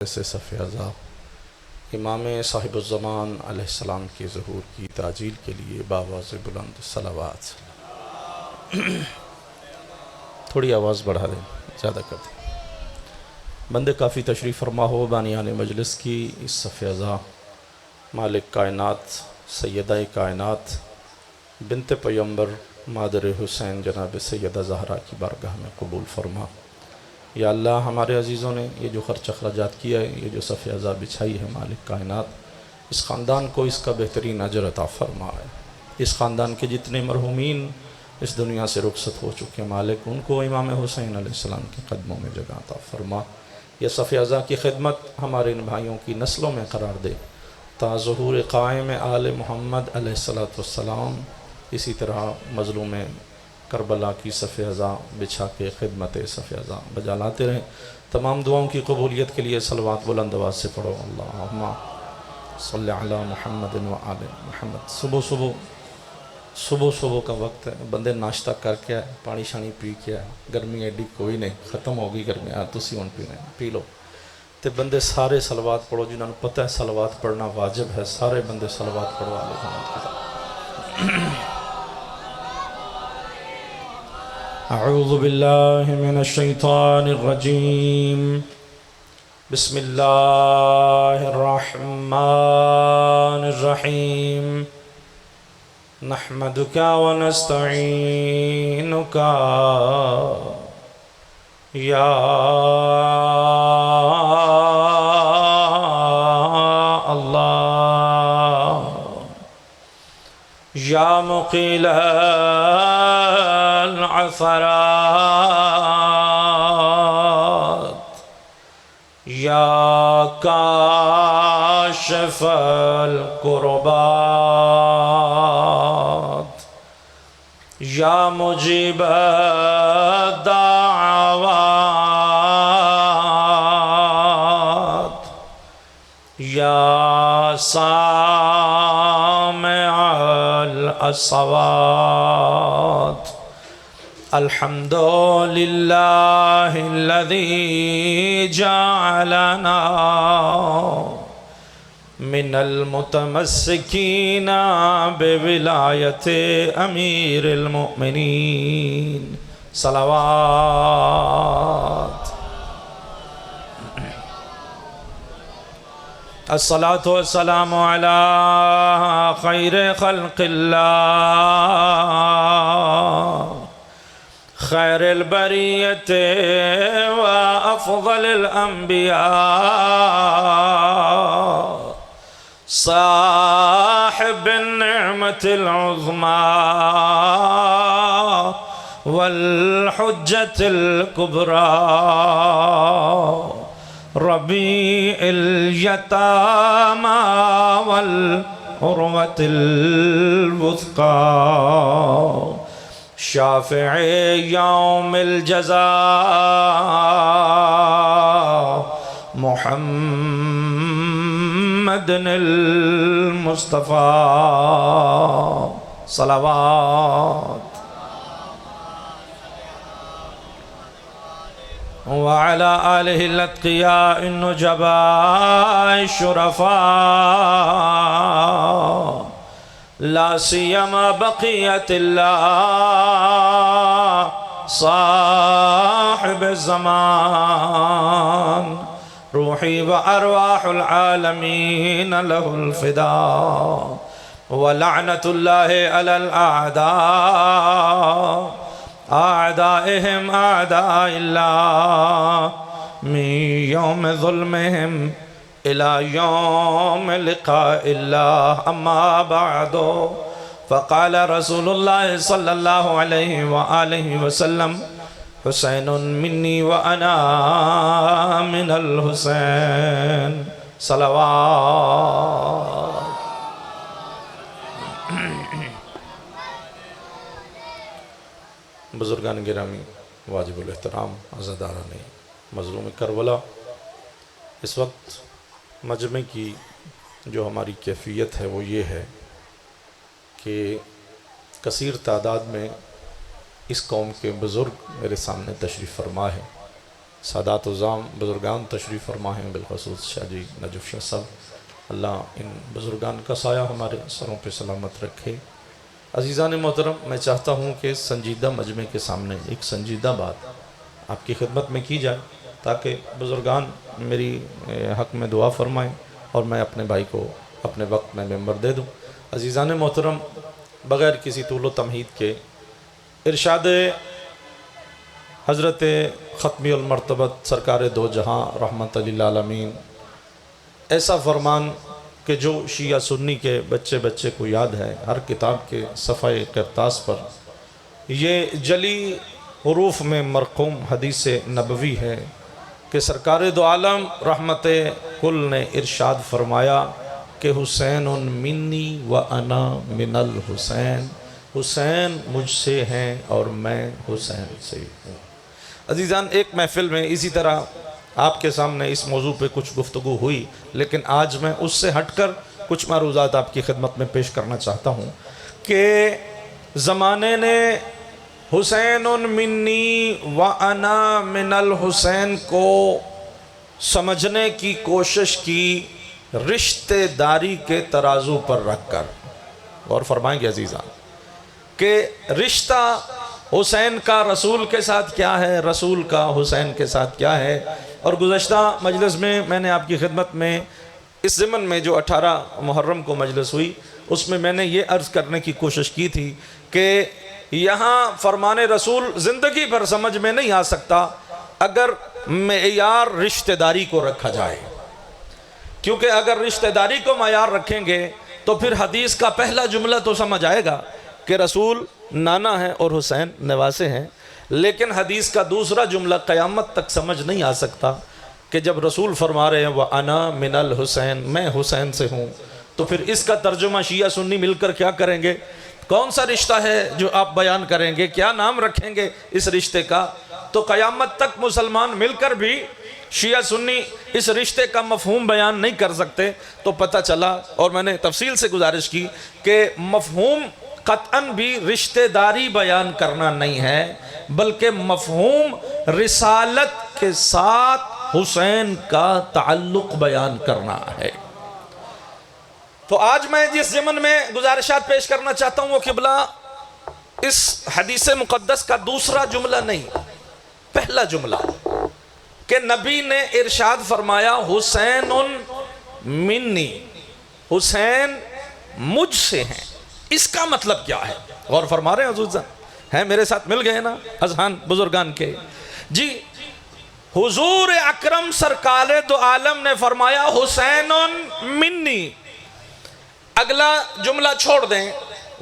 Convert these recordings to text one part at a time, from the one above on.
से सफ़ इमाम साहिबुज़्ज़मान अलैहिस्सलाम के ज़हूर की ताजील के लिए बावाज़ बुलंद सलावात। थोड़ी आवाज़ बढ़ा दें, ज़्यादा कर दें। बंदे काफ़ी तशरीफ़ फरमा हो बानियान मजलिस की इस सफ़ मालिक कायनात सैयदा कायनात बिनते पैगम्बर मादर हुसैन जनाब सैयदा ज़हरा की बारगाह में कबूल फरमा। या अल्लाह, हमारे अज़ीज़ों ने ये जो ख़र्च अखराजात किया है, ये जो सफ़े अज़ा बिछाई है, मालिक कायनात इस ख़ानदान को इसका बेहतरीन अजर अता फ़रमाए। इस ख़ानदान के जितने मरहूमीन इस दुनिया से रुखसत हो चुके हैं, मालिक उनको इमाम हुसैन अलैहिस्सलाम के कदमों में जगह अता फ़रमा। यह सफ़े अज़ा की खिदमत हमारे इन भाइयों की नस्लों में करार दे ता ज़हूर क़ाइम आले मोहम्मद अलैहिस्सलातु वस्सलाम इसी तरह मज़लूम करबला की सफ़े अज़ा बिछा के खिदमत सफ़े अज़ा बजा लाते रहें। तमाम दुआओं की कबूलियत के लिए सलवात बुलंद आवाज़ से पढ़ो, अल्लाहुम्मा सल्लि अला मुहम्मदिन व आले मुहम्मद। सुबह सुबह का वक्त है, बंदे नाश्ता करके आए, पानी शानी पी के आए, गर्मी एडी कोई नहीं, ख़त्म हो गई गर्मी, तुसी हुण पी लो। तो बंदे सारे सलवात पढ़ो, जिन्होंने पता है सलवात पढ़ना वाजिब है, सारे बंदे सलवात पढ़ो आले मोहम्मद की तरफ। अऊज़ु बिल्लाहि मिनश शैतानिर रजीम, बिस्मिल्लाहिर रहमानिर रहीम। नहमदुका व नस्तईनुका या अल्लाह या मुक़ीलल असरात या काशिफ़ल कुर्बात या मुजीब दाअवात या सामिअल अस्वात। अल्हम्दुलिल्लाहिल्लज़ी जअलना मिनल मुतमस्सिकीना बिविलायते अमीरिल मुमिनीन। सलावात। अस्सलातु वस्सलामु अला खैरि खल्क़िल्लाह खैरिल बरियते व अफ़ज़लिल अंबिया साहिबिन निअमतिल उज़्मा वल हुज्जतिल कुबरा रबीइल यतामा वल उर्वतिल वुस्क़ा शाफ़िई यौमिल जज़ा मुहम्मदिनिल मुस्तफ़ा। सलावात। व अला आलिहिल अत्क़ियाइन नुजबाए शुरफ़ा ला सियमा बक़ियतिल्लाह साहिब ज़मान रूही व अरवाहुल आलमीन लहुल फ़िदा व लअनतुल्लाहि अलल अअदा अअदाइहिम अअदाइल्लाह मिन यौम ज़ुल्मिहिम इला यौम लिक़ाइल्लाह। अम्मा बअदु फ़क़ाल रसूलुल्लाह सल्लल्लाहु अलैहि व आलिहि वसल्लम हुसैनुन मिन्नी व अना मिनल हुसैन। सलावात। बुज़ुर्गान गिरामी, वाजिबुल एहतराम, अज़ादारान मज़लूम करबला, इस वक्त मजमे की जो हमारी कैफियत है वो ये है कि कसीर तादाद में इस कौम के बुज़ुर्ग मेरे सामने तशरीफ़ फरमा है सादात उज़ाम बुज़ुर्गान तशरीफ़ फरमा हैं, बिलख़ुसूस शाह जी नजफ़ शाह साहब। अल्लाह इन बुज़ुर्गान का साया हमारे सरों पे सलामत रखे। अज़ीज़ान मोहतरम, मैं चाहता हूँ कि संजीदा मजमे के सामने एक संजीदा बात आपकी खिदमत में की जाए ताकि बुज़ुर्गान मेरी हक़ में दुआ फरमाएँ और मैं अपने भाई को अपने वक्त में मेंबर दे दूँ। अज़ीज़ान मोहतरम, बग़ैर किसी तूल तमहीद के इरशाद हज़रत ख़त्मुल मरतबत सरकार दो जहाँ रहमत लिल आलमीन ऐसा फरमान कि जो शिया सुन्नी के बच्चे बच्चे को याद है, हर किताब के सफ़ाए करतास पर ये जली हुरूफ में मरक़ूम हदीस नबवी है कि सरकार दो आलम रहमत कुल ने इरशाद फरमाया कि हुसैन मिन्नी व अना मिनल हुसैन, हुसैन मुझसे हैं और मैं हुसैन से हूँ। अजीज़ान, एक महफ़िल में इसी तरह आपके सामने इस मौजू पे कुछ गुफ्तगू हुई, लेकिन आज मैं उससे हटकर कुछ मारूज़ात आपकी खिदमत में पेश करना चाहता हूँ कि ज़माने ने हुसैन मिन्नी व अना मिनल हुसैन को समझने की कोशिश की रिश्तेदारी के तराजू पर रख कर। और फरमाएंगे अजीज़ान कि रिश्ता हुसैन का रसूल के साथ क्या है, रसूल का हुसैन के साथ क्या है। और गुज़श्ता मजलिस में मैंने आपकी खिदमत में इस ज़मन में जो 18 मुहर्रम को मजलिस हुई उसमें मैंने ये अर्ज़ करने की कोशिश की थी कि यहाँ फरमान रसूल ज़िंदगी भर समझ में नहीं आ सकता अगर मेयार रिश्तेदारी को रखा जाए, क्योंकि अगर रिश्तेदारी को मेयार रखेंगे तो फिर हदीस का पहला जुमला तो समझ आएगा कि रसूल नाना है और हुसैन नवासे हैं, लेकिन हदीस का दूसरा जुमला क़यामत तक समझ नहीं आ सकता कि जब रसूल फरमा रहे हैं वह अना मिनल हुसैन, मैं हुसैन से हूँ, तो फिर इसका तर्जुमा शिया सुन्नी मिलकर क्या करेंगे? कौन सा रिश्ता है जो आप बयान करेंगे, क्या नाम रखेंगे इस रिश्ते का? तो क़यामत तक मुसलमान मिलकर भी शिया सुन्नी इस रिश्ते का मफ़हूम बयान नहीं कर सकते। तो पता चला, और मैंने तफसील से गुजारिश की कि मफ़हूम क़त्अन भी रिश्तेदारी बयान करना नहीं है, बल्कि मफ़हूम रिसालत के साथ हुसैन का ताल्लुक़ बयान करना है। तो आज मैं जिस ज़मन में गुजारिशात पेश करना चाहता हूँ वो क़िबला इस हदीस मुक़द्दस का दूसरा जुमला नहीं, पहला जुमला कि नबी ने इरशाद फरमाया हुसैन मिन्नी, हुसैन मुझसे हैं। इसका मतलब क्या है? गौर फरमा रहे हैं हुजूर हैं, मेरे साथ मिल गए ना अज़हान बुजुर्गान के जी। हुजूर अकरम सरकार दो आलम ने फरमाया हुसैन मिन्नी। अगला जुमला छोड़ दें,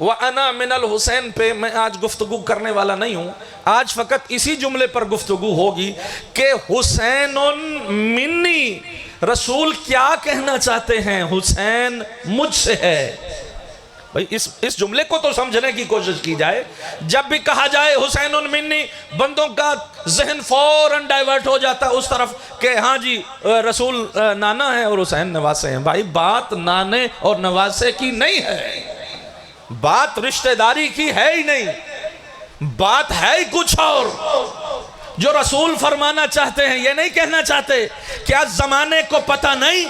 व अना मिनल हुसैन पे मैं आज गुफ्तगू करने वाला नहीं हूँ। आज फ़कत इसी जुमले पर गुफ्तगू होगी कि हुसैन मिन्नी, रसूल क्या कहना चाहते हैं? हुसैन मुझसे है। भाई इस जुमले को तो समझने की कोशिश की जाए। जब भी कहा जाए हुसैन मिन्नी, बंदों का जहन फौरन डाइवर्ट हो जाता है उस तरफ कि हाँ जी रसूल नाना है और हुसैन नवासे हैं। भाई बात नाने और नवासे की नहीं है, बात रिश्तेदारी की है ही नहीं, बात है ही कुछ और। जो रसूल फरमाना चाहते हैं ये नहीं कहना चाहते। क्या जमाने को पता नहीं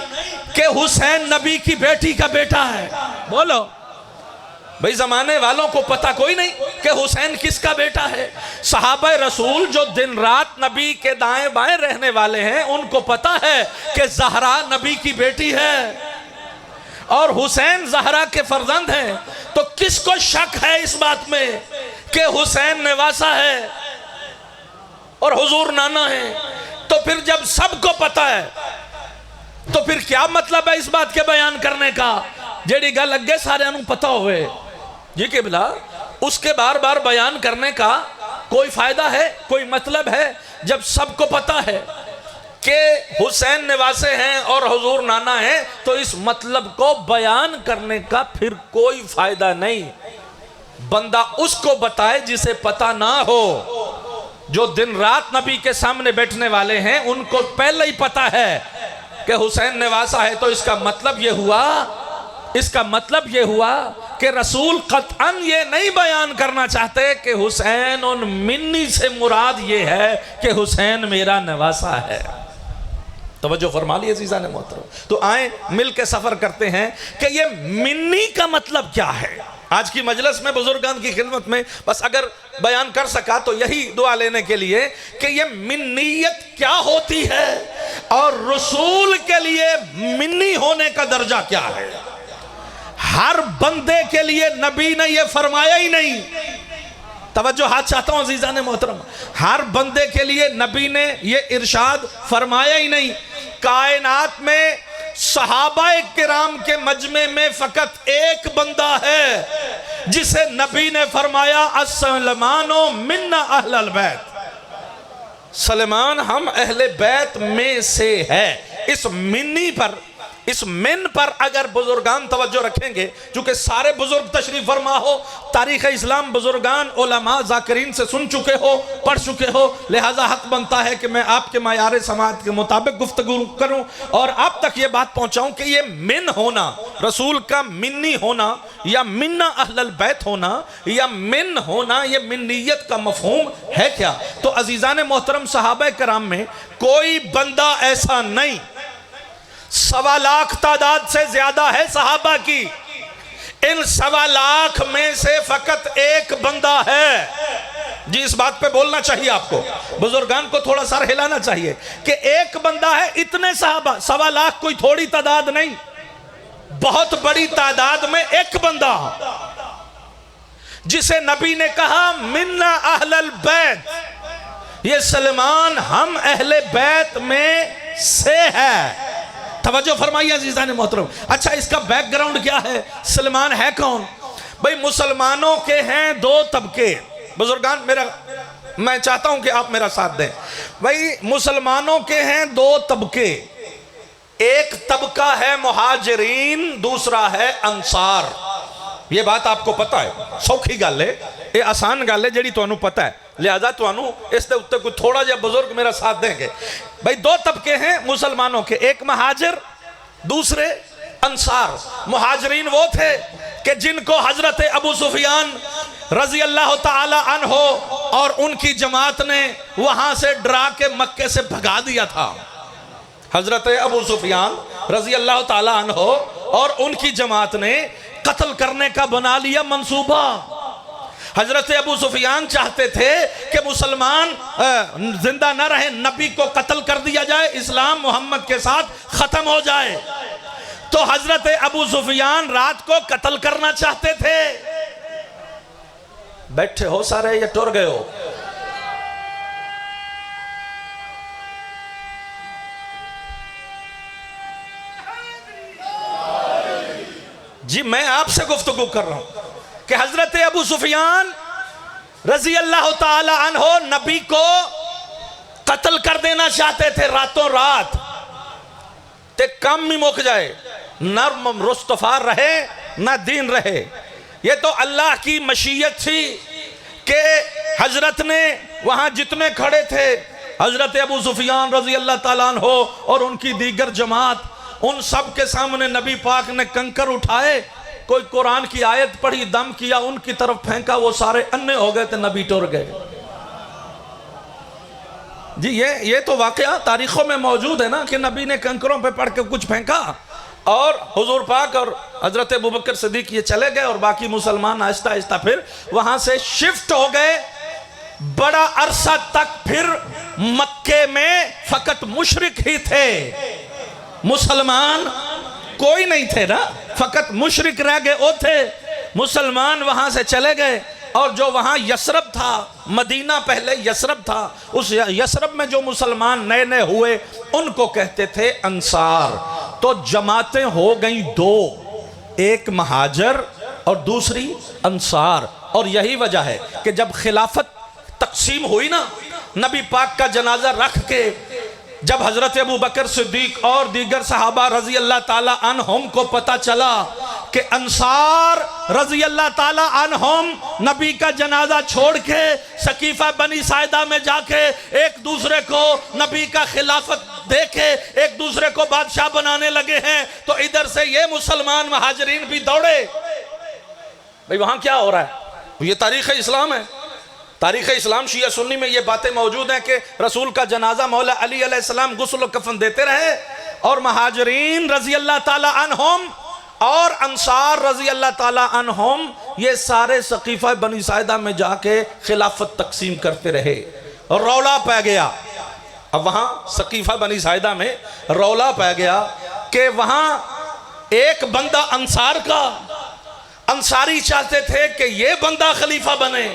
कि हुसैन नबी की बेटी का बेटा है? बोलो भाई, जमाने वालों को पता कोई नहीं कि हुसैन किसका बेटा है। सहाबा रसूल जो दिन रात नबी के दाएं बाएं रहने वाले हैं उनको पता है कि ज़हरा नबी की बेटी है और हुसैन ज़हरा के फर्जंद हैं। तो किसको शक है इस बात में कि हुसैन नवासा है और हुजूर नाना है? तो फिर जब सबको पता है तो फिर क्या मतलब है इस बात के बयान करने का जेड़ी गल अगे सारे पता होवे जी क़िबला, उसके बार बार बयान करने का कोई फायदा है, कोई मतलब है? जब सबको पता है कि हुसैन नवासे हैं और हुजूर नाना है तो इस मतलब को बयान करने का फिर कोई फायदा नहीं। बंदा उसको बताए जिसे पता ना हो। जो दिन रात नबी के सामने बैठने वाले हैं उनको पहले ही पता है कि हुसैन नवासा है, तो इसका मतलब ये हुआ कि रसूल कतअन ये नहीं बयान करना चाहते कि हुसैन उन मिन्नी से मुराद ये है कि हुसैन मेरा नवासा है। तवज्जो फरमा लिया अज़ीज़ान मोहतरम। तो आए मिल के सफ़र करते हैं कि ये मिन्नी का मतलब क्या है। आज की मजलिस में बुजुर्गान की खिदमत में बस अगर बयान कर सका तो यही दुआ लेने के लिए कि ये मिन्नीयत क्या होती है और रसूल के लिए मिन्नी होने का दर्जा क्या है। हर बंदे के लिए नबी ने ये फरमाया ही नहीं। तवज्जो हाथ चाहता हूं अज़ीज़ान मोहतरम, हर बंदे के लिए नबी ने ये इरशाद फरमाया ही नहीं। कायनात में सहाबाए किराम के मजमे में फकत एक बंदा है जिसे नबी ने फरमाया अस्सलमानो मिन्ना अहलल बैत, सलमान हम अहले बैत में से है। इस मिन्नी पर, इस मिन पर अगर बुजुर्गान तवज्जो रखेंगे, चूंकि सारे बुजुर्ग तशरीफ फरमा हो, तारीख़ इस्लाम बुजुर्गान उलमा ज़ाकिरीन से सुन चुके हो, पढ़ चुके हो, लिहाजा हक बनता है कि मैं आपके मायारे समात के मुताबिक गुफ्तगू करूं और आप तक ये बात पहुंचाऊं कि ये मिन होना, रसूल का मिन्नी होना या मिन्ना अहलल बैत होना या मिन होना, ये मिन्नीयत का मफहूम है क्या। तो अजीज़ान मोहतरम, सहाबा कराम में कोई बंदा ऐसा नहीं, 1.25 लाख तादाद से ज्यादा है सहाबा की, इन 1.25 लाख में से फकत एक बंदा है। जी इस बात पे बोलना चाहिए आपको, बुजुर्गान को थोड़ा सर हिलाना चाहिए कि एक बंदा है। इतने सहाबा, 1.25 लाख कोई थोड़ी तादाद नहीं, बहुत बड़ी तादाद में एक बंदा जिसे नबी ने कहा मिन्ना अहलल बैत, ये सलमान हम अहले बैत में से है। तवज्जो फरमाइए अज़ीज़ान मोहतरम। अच्छा इसका बैकग्राउंड क्या है, सलमान है कौन भाई। मुसलमानों के हैं 2 तबके। बुजुर्गान मेरा, मैं चाहता हूं कि आप मेरा साथ दें भाई। मुसलमानों के हैं 2 तबके, एक तबका है मुहाजिरीन, दूसरा है अंसार। ये बात आपको पता है, सौखी गल है, ये आसान गल है जेड़ी तुहानू पता है, लिहाजा तुहानू इसके उत्ते कोई थोड़ा जिहा बुजुर्ग मेरा साथ देंगे भाई। 2 तबके हैं मुसलमानों के, एक महाजिर, दूसरे अंसार। मुहाजिरीन वो थे कि जिनको हजरत अबू सुफियान रजी अल्लाह ताला अन्हो और उनकी जमात ने वहां से डरा के मक्के से भगा दिया था। हजरत अबू सुफियान रजी अल्लाह ताला अन्हो और उनकी जमात ने कत्ल करने का बना लिया मंसूबा। हजरत अबू सुफियान चाहते थे कि मुसलमान जिंदा न रहे, नबी को कत्ल कर दिया जाए, इस्लाम मोहम्मद के साथ खत्म हो जाए। तो हजरत अबू सुफियान रात को कत्ल करना चाहते थे। बैठे हो सारे या टुर गए हो? जी मैं आपसे गुफ्तगू कर रहा हूं कि हजरत अबू सुफियान रजी अल्लाह ताला अन्हो नबी को कत्ल कर देना चाहते थे रातों रात, ते कम ही मुक जाए, नर्म रुस्तफार रहे ना दीन रहे। ये तो अल्लाह की मशीयत थी कि हजरत ने वहां जितने खड़े थे, हजरत अबू सुफियान रजी अल्लाह ताला अन्हो और उनकी दीगर जमात, उन सब के सामने नबी पाक ने कंकर उठाए, कोई कुरान की आयत पढ़ी, दम किया, उनकी तरफ फेंका, वो सारे अन्ने हो गए थे, नबी टुर गए। जी ये तो वाकया तारीखों में मौजूद है ना कि नबी ने कंकरों पे पढ़ के कुछ फेंका और हुजूर पाक और हजरत अबू बकर सिद्दीक ये चले गए और बाकी मुसलमान आहिस्ता आहिस्ता फिर वहां से शिफ्ट हो गए। बड़ा अरसा तक फिर मक्के में फकत मुशरिक ही थे, मुसलमान कोई नहीं थे ना, फकत मुशरिक रह गए वो थे। मुसलमान वहां से चले गए और जो वहां यसरब था, मदीना पहले यसरब था, उस यसरब में जो मुसलमान नए नए हुए उनको कहते थे अंसार। तो जमातें हो गई 2, एक महाजर और दूसरी अंसार। और यही वजह है कि जब खिलाफत तकसीम हुई ना, नबी पाक का जनाजा रख के जब हजरत अबू बकर सिद्दीक और दीगर सहाबा रजी अल्लाह ताला अन्हुम को पता चला कि अंसार रजी अल्लाह ताला अन्हुम नबी का जनाजा छोड़ के सकीफा बनी साइदा में जाके एक दूसरे को नबी का खिलाफत देके एक दूसरे को बादशाह बनाने लगे हैं, तो इधर से ये मुसलमान महाजरीन भी दौड़े भाई वहां क्या हो रहा है? ये तारीख़ इस्लाम है। तारीख़ इस्लाम शिया सुन्नी में ये बातें मौजूद हैं कि रसूल का जनाजा मौला अली अलैहिस्सलाम गुस्ल कफन देते रहे और महाजरीन रजी अल्लाह ताला अन्हुम और अंसार रजी अल्लाह ताला अन्हुम ये सारे सकीफ़ा बनी साइदा में जाके खिलाफत तकसीम करते रहे और रौला पै गया। अब वहाँ सकीफ़ा बनी साइदा में रौला पै गया कि वहाँ एक बंदा अंसार का, अंसारी चाहते थे कि ये बंदा खलीफा बने,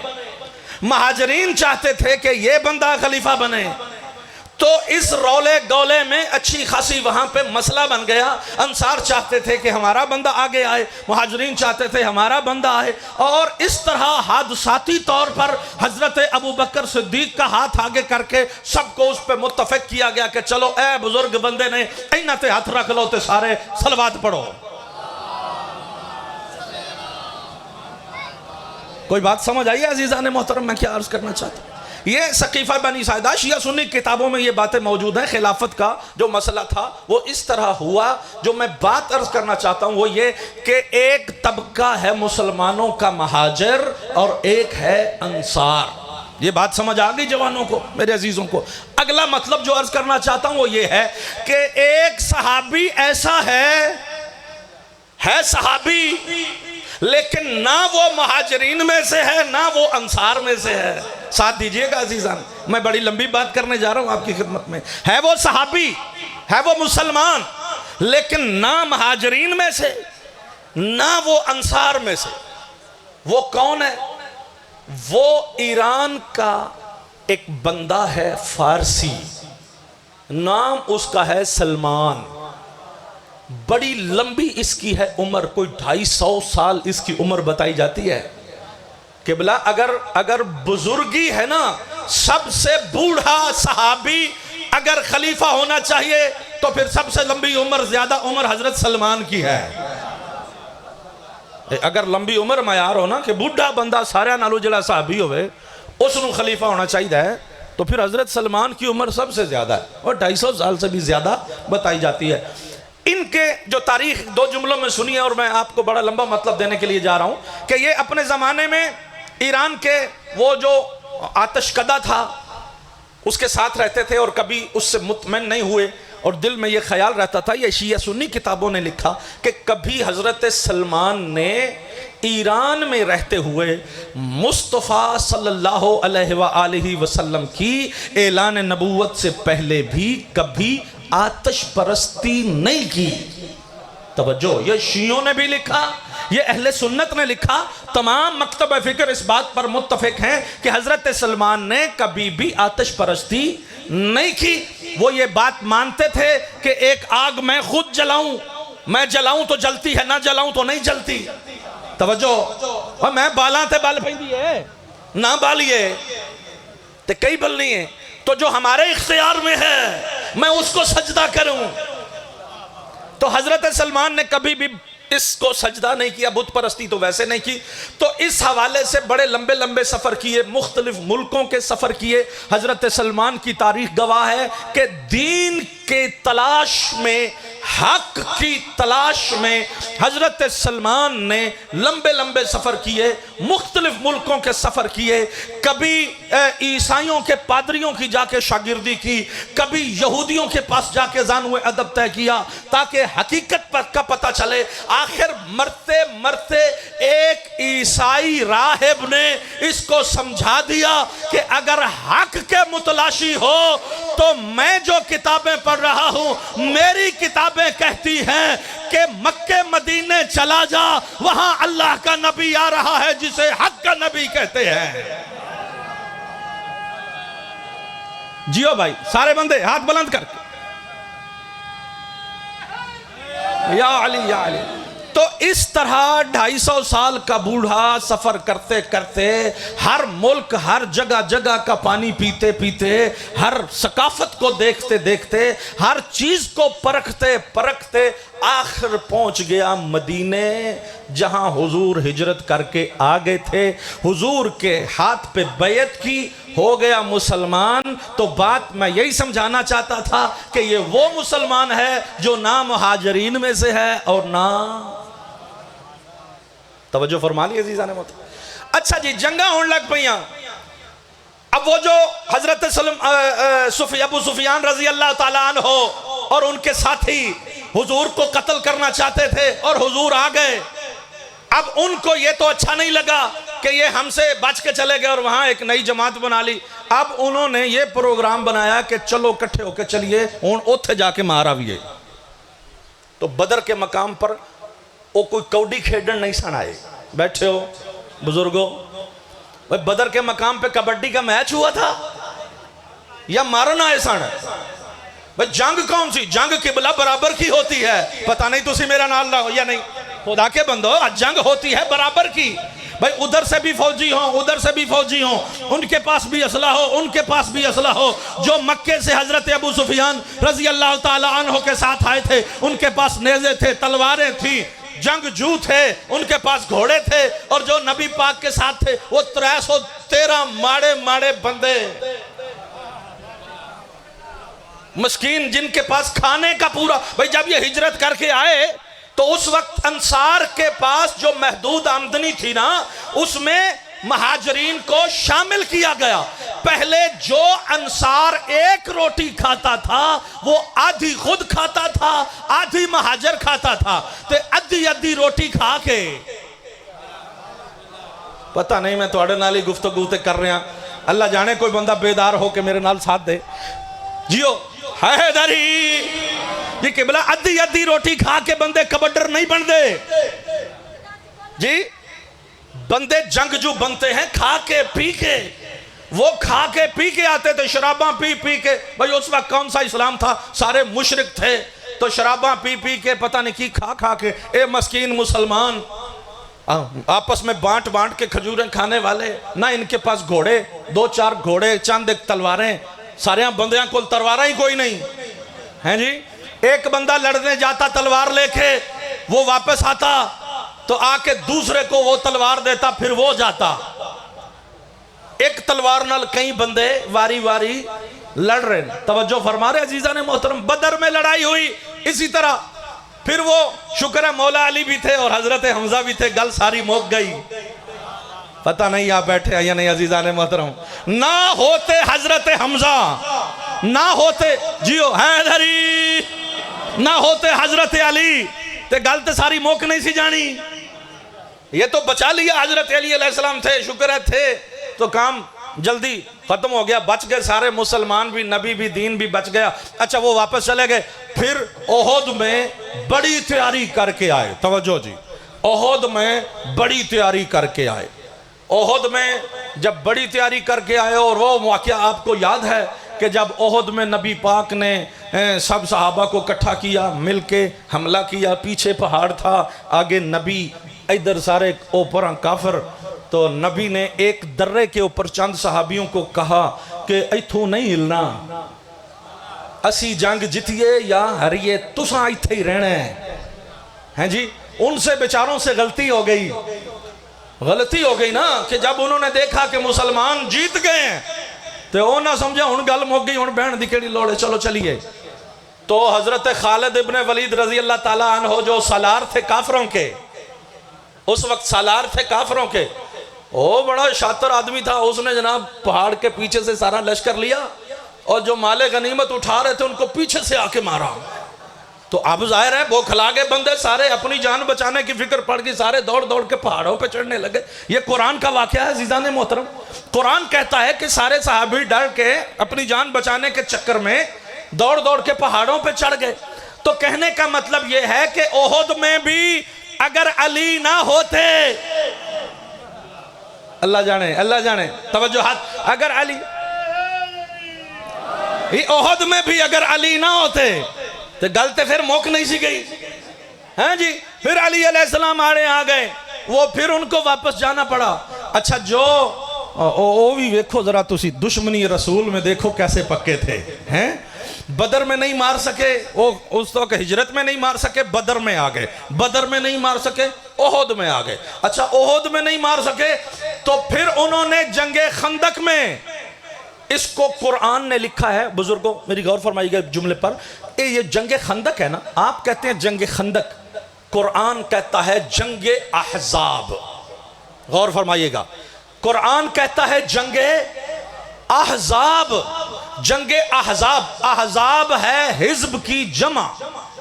महाजरीन चाहते थे कि ये बंदा खलीफा बने। तो इस रौले गौले में अच्छी खासी वहाँ पे मसला बन गया। अंसार चाहते थे कि हमारा बंदा आगे आए, मुहाजिरीन चाहते थे हमारा बंदा आए, और इस तरह हादसाती तौर पर हजरत अबू बकर सिद्दीक का हाथ आगे करके सबको उस पर मुत्तफिक किया गया कि चलो ए बुजुर्ग बंदे ने इन्हां ते हाथ रख लो तो सारे सलवात पढ़ो। कोई बात समझ आई है अजीज़ान मोहतरम? मैं क्या अर्ज करना चाहता हूँ, ये सकीफ़ा बनी साइदा शिया सुन्नी किताबों में ये बातें मौजूद हैं। खिलाफत का जो मसला था वो इस तरह हुआ। जो मैं बात अर्ज करना चाहता हूँ वो ये कि एक तबका है मुसलमानों का महाजर और एक है अंसार। ये बात समझ आ गई जवानों को, मेरे अजीज़ों को? अगला मतलब जो अर्ज करना चाहता हूँ वो ये है कि एक सहाबी ऐसा है सहाबी, लेकिन ना वो महाजरीन में से है ना वो अंसार में से है। साथ दीजिएगा अजीजान, मैं बड़ी लंबी बात करने जा रहा हूं आपकी खिदमत में। है वो सहाबी, है वो मुसलमान, लेकिन ना महाजरीन में से ना वो अंसार में से। वो कौन है? वो ईरान का एक बंदा है फारसी, नाम उसका है सलमान। बड़ी लंबी इसकी है उम्र, कोई 250 साल इसकी उम्र बताई जाती है। किबला अगर बुजुर्गी है ना, सबसे बूढ़ा सहाबी अगर खलीफा होना चाहिए तो फिर सबसे लंबी उम्र, ज्यादा उम्र हजरत सलमान की है। अगर लंबी उम्र मयार हो ना कि बूढ़ा बंदा सारे नालों जिला सहाबी होवे उसनू खलीफा होना चाहिए, तो फिर हजरत सलमान की उम्र सबसे ज्यादा है और 250 साल से भी ज्यादा बताई जाती है। इनके जो तारीख दो जुमलों में सुनिए, और मैं आपको बड़ा लंबा मतलब देने के लिए जा रहा हूं कि ये अपने ज़माने में ईरान के वो जो आतशकदा था उसके साथ रहते थे और कभी उससे मुतमईन नहीं हुए और दिल में ये ख्याल रहता था। ये शिया सुन्नी किताबों ने लिखा कि कभी हज़रत सलमान ने ईरान में रहते हुए मुस्तफ़ा सल्लल्लाहु अलैहि वसल्लम की ऐलान नबूवत से पहले भी कभी आतिश परस्ती नहीं की। तवज्जो, ये शियों ने भी लिखा, ये अहले सुन्नत ने लिखा, तमाम मकतब फिक्र इस बात पर मुत्तफिक हैं कि हजरत सलमान ने कभी भी आतिश परस्ती नहीं की। वो ये बात मानते थे कि एक आग मैं खुद जलाऊं, मैं जलाऊं तो जलती है, ना जलाऊं तो नहीं जलती। तवज्जो, और मैं बाला ते बाल पैंदी है ना बालिए ते कई बल नहीं है, तो जो हमारे इख्तियार में है मैं उसको सजदा करूं। तो हजरत सलमान ने कभी भी इसको सजदा नहीं किया, बुत परस्ती तो वैसे नहीं की। तो इस हवाले से बड़े लंबे लंबे सफ़र किए, मुख्तलिफ मुल्कों के सफ़र किए। हजरत सलमान की तारीख गवाह है कि दीन के तलाश में, हक की तलाश में हजरत सलमान ने लंबे लंबे सफ़र किए, मुख्तलिफ मुल्कों के सफ़र किए। कभी ईसाइयों के पादरियों की जाके शागिर्दी की, कभी यहूदियों के पास जाके जानवे अदब तय किया ताकि हकीकत का पता चले। आखिर मरते मरते एक ईसाई राहिब ने इसको समझा दिया कि अगर हक के मुतलाशी हो तो मैं जो किताबें पढ़ रहा हूं, मेरी किताबें कहती हैं कि मक्के मदीने चला जा, वहां अल्लाह का नबी आ रहा है जिसे हक का नबी कहते हैं। जियो भाई, सारे बंदे हाथ बुलंद करके या अली या अली। तो इस तरह 250 साल का बूढ़ा सफ़र करते करते, हर मुल्क, हर जगह जगह का पानी पीते पीते, हर सकाफत को देखते देखते, हर चीज़ को परखते परखते आखिर पहुंच गया मदीने, जहां हुजूर हिजरत करके आ गए थे। हुजूर के हाथ पे बैत की, हो गया मुसलमान। तो बात मैं यही समझाना चाहता था कि ये वो मुसलमान है जो ना मुहाजिरीन में से है और ना तवज्जो फरमा ली अजीज़ान मोहतरम। अच्छा जी, जंगा होने लग पईयां। अब वो जो हजरत अबू सुफियान रजी अल्लाह ताला अन्हो और उनके साथी हुजूर को कत्ल करना चाहते थे और हुजूर आ गए। अब उनको ये तो अच्छा नहीं लगा कि ये हमसे बच के चले गए और वहां एक नई जमात बना ली। अब उन्होंने ये प्रोग्राम बनाया कि चलो इकट्ठे होके चलिए हुण उत्थे जाके मार आवीए। तो बदर के मकाम पर वो कोई कौडी खेडन नहीं सन आए। बैठे हो बुजुर्गों, भाई बदर के मकाम पे कबड्डी का मैच हुआ था या मारन आए सन? भाई जंग कौन सी? जंग किबला बराबर की होती है। पता नहीं तुसी मेरा नाल लाओ या नहीं, खुदा के बंदो, जंग होती है बराबर की। भाई उधर से भी फौजी हो, उधर से भी फौजी हो, उनके पास भी असला हो, उनके पास भी असला हो। जो मक्के से हजरत अबू सुफियान रजी अल्लाह ताला अन्हो के साथ आए थे, उनके पास नेज़े थे, तलवारें थी, जंगजू थे, उनके पास घोड़े थे। और जो नबी पाक के साथ थे वो 313 माड़े माड़े बंदे, मस्कीन, जिनके पास खाने का पूरा। भाई जब ये हिजरत करके आए तो उस वक्त अंसार के पास जो महदूद आमदनी थी ना, उसमें महाजरीन को शामिल किया गया। पहले जो अंसार एक रोटी खाता था वो आधी खुद खाता था, आधी महाजर खाता था। तो अद्धी अद्धी रोटी खा के, पता नहीं मैं थोड़े नाल ही गुफ्तगू ते कर रहा, अल्लाह जाने कोई बंदा बेदार हो के मेरे नाल साथ दे। जियो हैदरी जी, किबला अद्धी अद्धी रोटी खा के बंदे कबड्डर नहीं बनते जी, बंदे जंगजू बनते हैं खा के पी के। वो खा के पी के आते थे, शराबा पी पी के। भाई उस वक्त कौन सा इस्लाम था, सारे मुशरिक थे। तो शराबा पी पी के, पता नहीं की खा खा के, ए मस्कीन मुसलमान आपस में बांट बांट के खजूरें खाने वाले। ना इनके पास घोड़े, 2-4 घोड़े, चंद एक तलवारें, सारे बंदियां को तलवार ही कोई नहीं है जी। एक बंदा लड़ने जाता तलवार लेके, वो वापस आता तो आके दूसरे को वो तलवार देता, फिर वो जाता। एक तलवार नाल कई बंदे वारी वारी लड़ रहे। तवज्जो फरमा रहे अजीज़ान मोहतरम, बदर में लड़ाई हुई इसी तरह। फिर वो शुक्र है मौला अली भी थे और हजरत हमजा भी थे, गल सारी मुक गई। पता नहीं आप बैठे हैं या नहीं अजीज़ान मोहतरम। ना होते हजरत हमजा, ना होते जियो हैदरी, ना होते हजरत अली, ते गल तो सारी मुक नहीं सी जानी। ये तो बचा लिया, हजरत अली अलैहिस्सलाम थे, शुक्र है थे, तो काम जल्दी खत्म हो गया, बच गए सारे मुसलमान भी, नबी भी, दीन भी बच गया। अच्छा वो वापस चले गए। फिर ओहद में बड़ी तैयारी करके आए। तवज्जो जी, ओहद में बड़ी तैयारी करके आए। ओहद में जब बड़ी तैयारी करके आए, और वो वाक़या आपको याद है कि जब ओहद में नबी पाक ने सब सहाबा को इकट्ठा किया, मिलके हमला किया, पीछे पहाड़ था, आगे नबी, इधर सारे ऊपर काफिर। तो नबी ने एक दर्रे के ऊपर चंद सहाबियों को कहा कि इथों नहीं हिलना, असी जंग जितिए या हरिए, तुसा इत्थे ही रहना है जी। उनसे बेचारों से गलती हो गई ना कि जब उन्होंने देखा कि मुसलमान जीत गए हैं तो वो ना समझा हुण गल मुक गई, हुण बहन दी केड़ी लोड़ है, चलो चलिए। तो हजरत खालिद इब्ने वलीद रजी अल्लाह ताला अन्हो, जो सालार थे काफरों के, उस वक्त सालार थे काफरों के, वो बड़ा शातिर आदमी था। उसने जनाब पहाड़ के पीछे से सारा लश्कर लिया और जो माले गनीमत उठा रहे थे उनको पीछे से आके मारा। तो अब जाहिर है वो खिला गए बंदे सारे, अपनी जान बचाने की फिक्र पड़ गई, सारे दौड़ दौड़ के पहाड़ों पे चढ़ने लगे। ये कुरान का वाकया है जीज़ान मोहतरम। कुरान कहता है कि सारे सहाबी डर के अपनी जान बचाने के चक्कर में दौड़ दौड़ के पहाड़ों पे चढ़ गए। तो कहने का मतलब ये है कि ओहद में भी अगर अली ना होते, अल्लाह जाने, तवज्जो हाथ, अगर अली, ओहद में भी अगर अली ना होते तो गलते फिर मुक नहीं सी गई हैं जी। फिर अली अलैहिस्सलाम आड़े आ गए, वो फिर उनको वापस जाना पड़ा। अच्छा जो ओ भी देखो जरा, तुसी दुश्मनी रसूल में देखो कैसे पक्के थे हैं। बदर में नहीं मार सके, वो उस तो हिजरत में नहीं मार सके, बदर में आ गए। बदर में नहीं मार सके, ओहद में आ गए। अच्छा ओहद में नहीं मार सके तो फिर उन्होंने जंगे खंदक में, इसको कुरान ने लिखा है, बुजुर्गों मेरी गौर फरमाइएगा जुमले पर, ये जंगे खंदक है ना, आप कहते हैं जंगे खंदक, कुरान कहता है जंगे अहजाब, गौर फरमाइएगा, कुरान कहता है जंगे अहजाब। जंगे अहजाब, अहजाब है हिज्ब की जमा,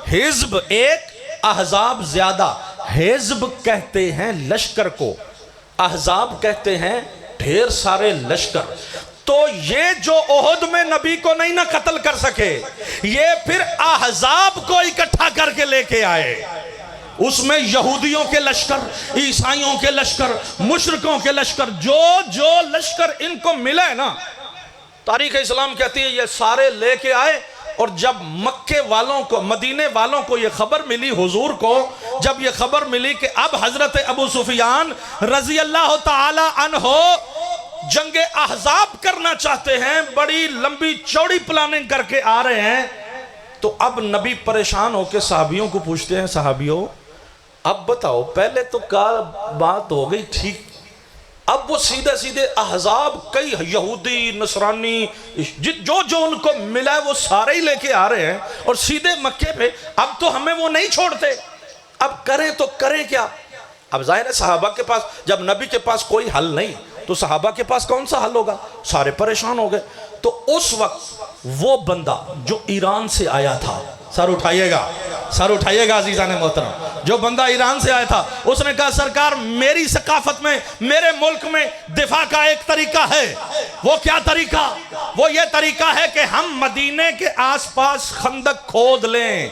हिज्ब एक, अहजाब ज्यादा। हिज्ब कहते हैं लश्कर को, अहजाब कहते हैं ढेर सारे लश्कर। तो ये जो ओहद में नबी को नहीं ना कत्ल कर सके, ये फिर अहजाब को इकट्ठा करके लेके आए। उसमें यहूदियों के लश्कर, ईसाइयों के लश्कर, मुशरिकों के लश्कर, जो जो लश्कर इनको मिला है ना, तारीख इस्लाम कहती है ये सारे लेके आए। और जब मक्के वालों को, मदीने वालों को ये खबर मिली, हुजूर को जब ये खबर मिली कि अब हजरत अबू सुफियान रजी अल्लाह ताला अन्हो जंगे अहजाब करना चाहते हैं, बड़ी लंबी चौड़ी प्लानिंग करके आ रहे हैं, तो अब नबी परेशान होकर सहाबियों को पूछते हैं, सहाबियों अब बताओ, पहले तो क्या बात हो गई ठीक, अब वो सीधे सीधे अहजाब, कई यहूदी नसरानी जो जो उनको मिला है वो सारे ही लेके आ रहे हैं और सीधे मक्के पे, अब तो हमें वो नहीं छोड़ते, अब करें तो करें क्या। अब जाहिर है सहाबा के पास, जब नबी के पास कोई हल नहीं तो सहाबा के पास कौन सा हल होगा, सारे परेशान हो गए। तो उस वक्त वो बंदा जो ईरान से आया था, सर उठाइएगा, सर उठाइएगा अजीज़ान मोहतरम, जो बंदा ईरान से आया था, उसने कहा सरकार मेरी सकाफत में, मेरे मुल्क में दिफा का एक तरीका है। वो क्या तरीका? वो ये तरीका है कि हम मदीने के आसपास खंदक खोद लें,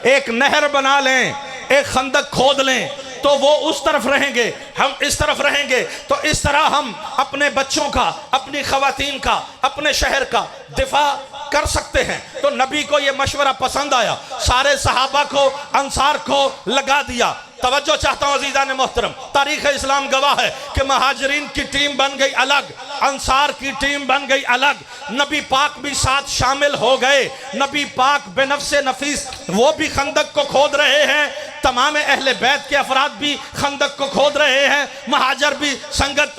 एक नहर बना लें, एक खंदक खोद लें, तो वो उस तरफ रहेंगे, हम इस तरफ रहेंगे, तो इस तरह हम अपने बच्चों का, अपनी खवातीन का, अपने शहर का दिफा कर सकते हैं। तो नबी को यह मशवरा पसंद आया, सारे सहाबा को, अंसार को लगा दिया। तवज्जो चाहता हूं अजीज़ान मोहतरम, तारीख़ इस्लाम गवाह है कि महाजरीन की टीम बन गई अलग, अंसार की टीम बन गई अलग, नबी पाक भी साथ शामिल हो गए। नबी पाक बेनफ्से नफीस वो भी खंदक को खोद रहे हैं, तमाम अहले बैत के अफराद भी खंदक को खोद रहे हैं, महाजर भी संगत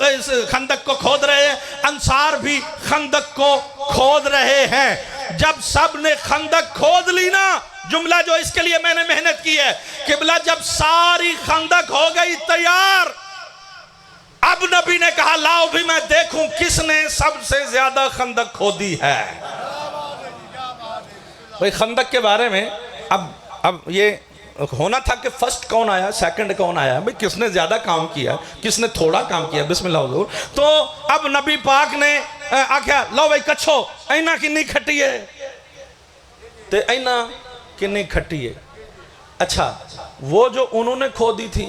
खंदक को खोद रहे हैं, अंसार भी खंदक को खोद रहे हैं। जब सब ने खंदक खोद ली ना, जुमला जो इसके लिए मैंने मेहनत की है, किबला जब सारी खंदक हो गई तैयार, अब नबी ने कहा लाओ भी मैं देखूं किसने सबसे ज्यादा खंदक खोदी है। भाई खंदक के बारे में अब ये होना था कि फर्स्ट कौन आया, सेकंड कौन आया, भाई किसने ज्यादा काम किया, किसने थोड़ा काम किया, बिस्मिल्लाह हुजूर। तो अब नबी पाक ने आख्या लो भाई कच्छो ऐना किन्नी खट्टी है, ते ऐना किन्नी खट्टी है। अच्छा, वो जो उन्होंने खोदी थी,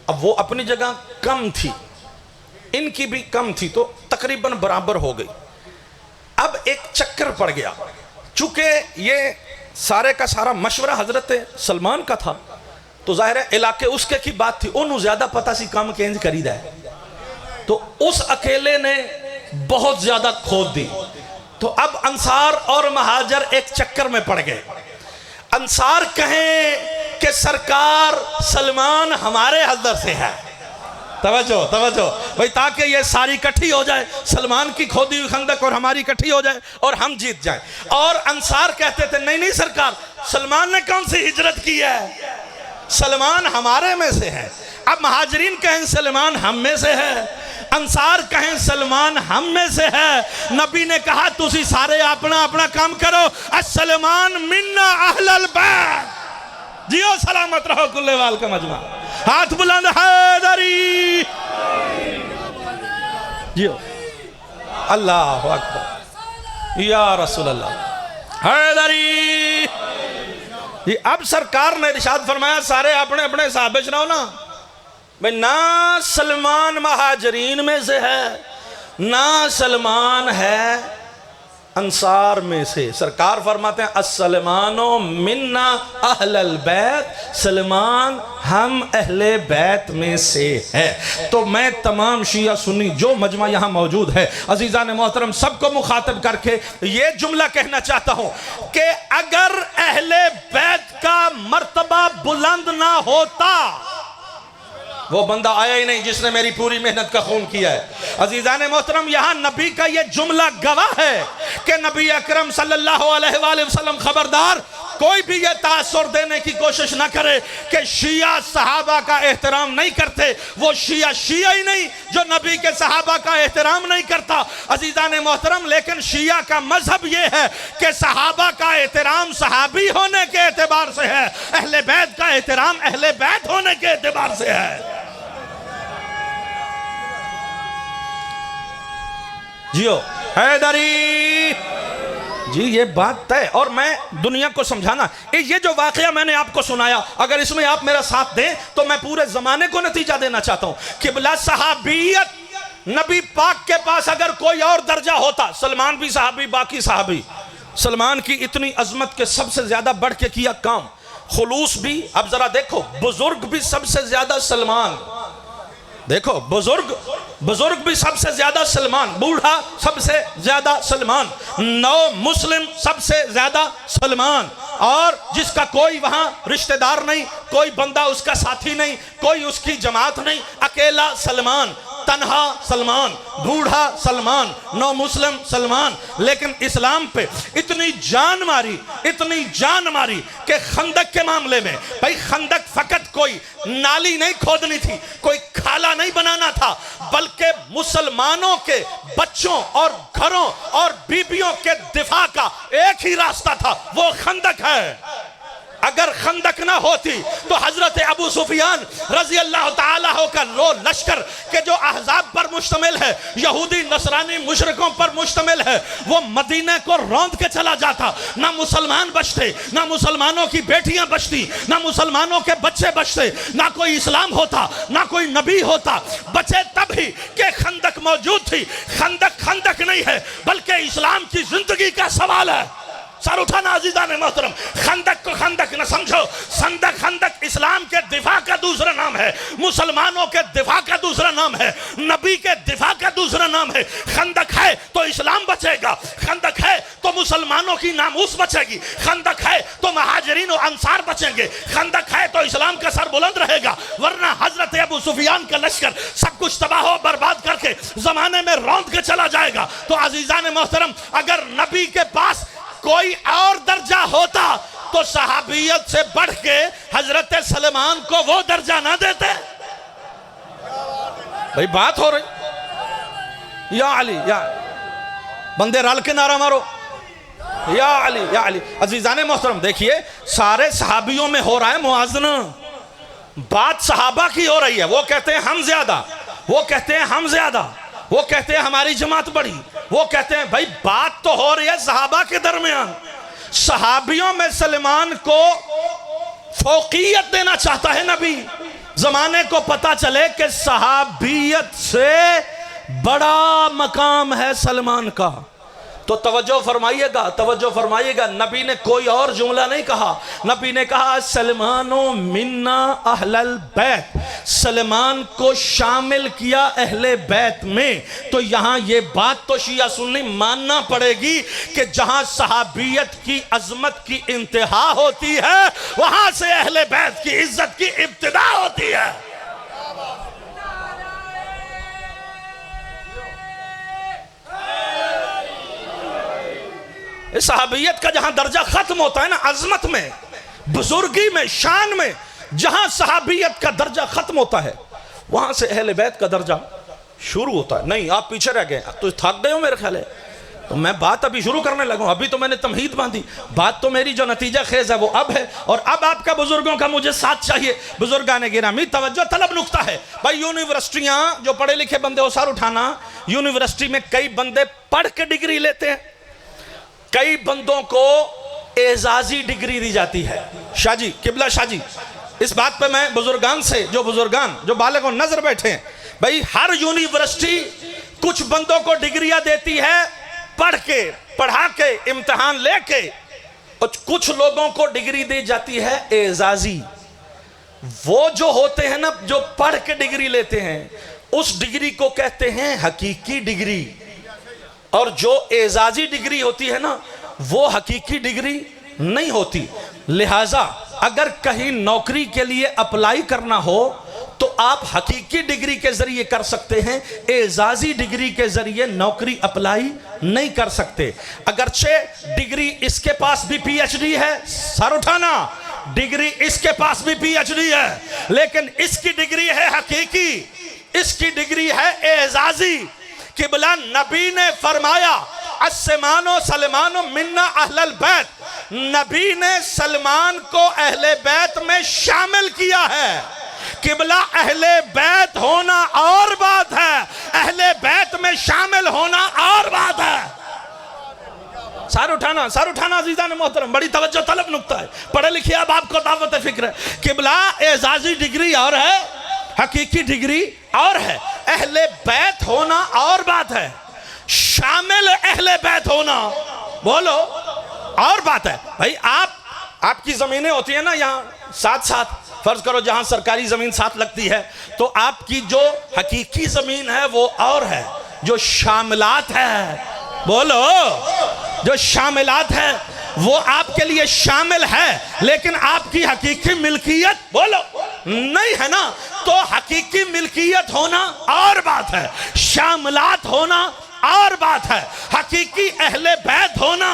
अब वो अपनी जगह कम थी, इनकी भी कम थी, तो तकरीबन बराबर हो गई। अब एक चक्कर पड़ गया, चूंकि ये सारे का सारा मशवरा हजरत सलमान का था, तो जाहिर है इलाके उसके की बात थी, उन्होंने ज्यादा पता सी काम केंज करीदा है, तो उस अकेले ने बहुत ज्यादा खोद दी। तो अब अंसार और महाजर एक चक्कर में पड़ गए। अंसार कहें कि सरकार सलमान हमारे हजर से है, तवज्जो तवज्जो भाई, ताकि ये सारी इकट्ठी हो जाए, सलमान की खोदी हुई खंदक और हमारी इकट्ठी हो जाए और हम जीत जाएं। और अंसार कहते थे नहीं नहीं सरकार, सलमान ने कौन सी हिजरत की है, सलमान हमारे में से है। अब महाजरीन कहें सलमान हम में से है, अंसार कहें सलमान हम में से है। नबी ने कहा तुसी सारे अपना अपना काम करो, असलमान मिन्ना अहलल बैत, जियो सलामत रहो कुल्लेवाल का मजमा, हाथ बुलंद हैदरी जियो, अल्लाह अकबर या रसूल अल्लाह हैदरी। ये अब सरकार ने इरशाद फरमाया सारे अपने अपने साहबे चुनाओ ना भाई, ना सलमान महाजरीन में से है, ना सलमान है अंसार में से। सरकार फरमाते हैं अस्सलमानो मिन्ना अहलल बैत, सलमान हम अहले बैत में से है। तो मैं तमाम शिया सुन्नी जो मजमा यहाँ मौजूद है अजीज़ान मोहतरम सबको मुखातब करके ये जुमला कहना चाहता हूँ कि अगर अहले बैत का मर्तबा बुलंद ना होता, वो बंदा आया ही नहीं जिसने मेरी पूरी मेहनत का खून किया है। अजीज़ान मोहतरम यहाँ नबी का ये जुमला गवाह है कि नबी अकरम सल्लल्लाहु अलैहि वसल्लम खबरदार कोई भी ये तासुर देने की कोशिश ना करे कि शिया सहाबा का एहतराम नहीं करते। वो शिया ही नहीं जो नबी के सहाबा का एहतराम नहीं करता। अजीज़ान मोहतरम, लेकिन शिया का मजहब ये है कि सहाबा का एहतराम सहाबी होने के एतबार से है, अहले बैत का एहतराम अहले बैत होने के एतबार से है। जियो हैदरी जी, ये बात तय। और मैं दुनिया को समझाना, ये जो वाकया मैंने आपको सुनाया, अगर इसमें आप मेरा साथ दें तो मैं पूरे जमाने को नतीजा देना चाहता हूं कि बिला सहाबियत नबी पाक के पास अगर कोई और दर्जा होता, सलमान भी सहाबी, बाकी सहाबी, सलमान की इतनी अजमत के सबसे ज्यादा बढ़ के किया काम, खुलूस भी। अब जरा देखो, बुजुर्ग भी सबसे ज्यादा सलमान, देखो बुजुर्ग भी सबसे ज्यादा सलमान, बूढ़ा सबसे ज्यादा सलमान, नौ मुस्लिम सबसे ज्यादा सलमान, और जिसका कोई वहां रिश्तेदार नहीं, कोई बंदा उसका साथी नहीं, कोई उसकी जमात नहीं, अकेला सलमान, तन्हा सलमान, बूढ़ा सलमान, नौ मुस्लिम सलमान। लेकिन इस्लाम पे इतनी जान मारी कि खंदक के मामले में, भाई खंदक फकत कोई नाली नहीं खोदनी थी, कोई खाला नहीं बनाना था, बल्कि मुसलमानों के बच्चों और घरों और बीबियों के दिफा का एक ही रास्ता था, वो खंदक है। अगर खंदक ना होती तो हजरत अबू सुफियान रजी अल्लाह ताला का रो लश्कर के जो अहजाब पर मुश्तमिल है, यहूदी नसरानी मुशरिकों पर मुश्तमिल है, वो मदीने को रौंद के चला जाता। ना मुसलमान बचते, ना मुसलमानों की बेटियां बचती, ना मुसलमानों के बच्चे बचते, ना कोई इस्लाम होता, ना कोई नबी होता। बचे तभी कि खंदक मौजूद थी। खंदक नहीं है, बल्कि इस्लाम की जिंदगी का सवाल है। सर उठाना अजीज़ान मोहतरम, खंदक को खंदक न समझो। खंदक इस्लाम के दिफा का दूसरा नाम है, मुसलमानों के दिफा का दूसरा नाम है, नबी के दिफा का दूसरा नाम है। खंदक है तो इस्लाम बचेगा, खंदक है तो मुसलमानों की नामूस बचेगी, खंदक है तो महाजरीन और अंसार बचेंगे, खंदक है तो इस्लाम का सर बुलंद रहेगा। वरना हजरत अबू सुफियान का लश्कर सब कुछ तबाह बर्बाद करके जमाने में रौंद के चला जाएगा। तो अजीज़ान मोहतरम, अगर नबी के पास कोई और दर्जा होता तो सहाबियत से बढ़ के हजरत सलमान को वो दर्जा ना देते। भाई बात हो रही, या अली या बंदे रल के नारा मारो, या अली या अली। अजीजाने मोहतरम, देखिए सारे सहाबियों में हो रहा है मुआजना, बात सहाबा की हो रही है। वो कहते हैं हम ज्यादा, वो कहते हैं हम ज्यादा, वो कहते हैं हमारी जमात बड़ी, वो कहते हैं, भाई बात तो हो रही है सहाबा के दरमियान। सहाबियों में सलमान को फौकियत देना चाहता है नबी, जमाने को पता चले कि सहाबियत से बड़ा मकाम है सलमान का। तो तवज्जो फरमाइएगा, नबी ने कोई और जुमला नहीं कहा, नबी ने कहा सलमानो मिन्ना अहलल बैत, सलमान को शामिल किया अहले बैत में। तो यहाँ ये बात तो शिया सुन्नी मानना पड़ेगी कि जहाँ सहाबियत की अजमत की इंतहा होती है, वहां से अहले बैत की इज्जत की इब्तिदा होती है। सहाबियत का जहां दर्जा खत्म होता है ना, अजमत में, बुजुर्गी में, शान में, जहां सहाबियत का दर्जा खत्म होता है, वहां से अहले बैत का दर्जा शुरू होता है। नहीं, आप पीछे रह गए, तो थक गए हो मेरे ख्याल है। तो मैं बात अभी शुरू करने लगा हूं, अभी तो मैंने तमहीद बांधी। बात तो मेरी जो नतीजा खेज है वो अब है, और अब आपका बुजुर्गों का मुझे साथ चाहिए। बुजुर्गाने गिरामी, तवज्जो तलब नुक्ता है। भाई यूनिवर्सिटियां, जो पढ़े लिखे बंदे हो सर उठाना, यूनिवर्सिटी में कई बंदे पढ़ के डिग्री लेते हैं, कई बंदों को एजाजी डिग्री दी जाती है। शाहजी किबला शाहजी, इस बात पे मैं बुजुर्गान से, जो बालक और नजर बैठे हैं, भाई हर यूनिवर्सिटी कुछ बंदों को डिग्रियां देती है पढ़ा के इम्तिहान लेके, और कुछ लोगों को डिग्री दी जाती है एजाजी। वो जो होते हैं ना, जो पढ़ के डिग्री लेते हैं, उस डिग्री को कहते हैं हकीकी डिग्री, और जो एजाजी डिग्री होती है ना, वो हकीकी डिग्री नहीं होती। लिहाजा अगर कहीं नौकरी के लिए अप्लाई करना हो तो आप हकीकी डिग्री के जरिए कर सकते हैं, एजाजी डिग्री के जरिए नौकरी अप्लाई नहीं कर सकते। अगरचे डिग्री इसके पास भी पीएचडी है, सर उठाना, डिग्री इसके पास भी पीएचडी है, लेकिन इसकी डिग्री है हकीकी, इसकी डिग्री है एजाजी। किबला नबी ने फरमाया अस्समानो सलमानो मिन्ना अहलल बैत, नबी ने सलमान को अहले बैत में शामिल किया है। किबला अहले बैत होना और बात है, अहले बैत में शामिल होना और बात है। सार उठाना अजीज़ान मोहतरम, बड़ी तवज्जो तलब नुक्ता है, पढ़े लिखे अब आपको दावत फिक्र है। किबला एजाजी डिग्री और है, हकीकी डिग्री और है, अहले बैत होना और बात है, शामिल अहले बैत होना बोलो और बात है। भाई आपकी जमीनें होती है ना यहाँ साथ साथ, फर्ज करो जहां सरकारी जमीन साथ लगती है, तो आपकी जो हकीकी जमीन है वो और है, जो शामिलात है बोलो, जो शामिलात है वो आपके लिए शामिल है, लेकिन आपकी हकीकी मिल्कियत बोलो नहीं है ना। तो हकीकी मिल्कियत होना और बात है, शामिलात होना और बात है, हकीकी अहले बैत होना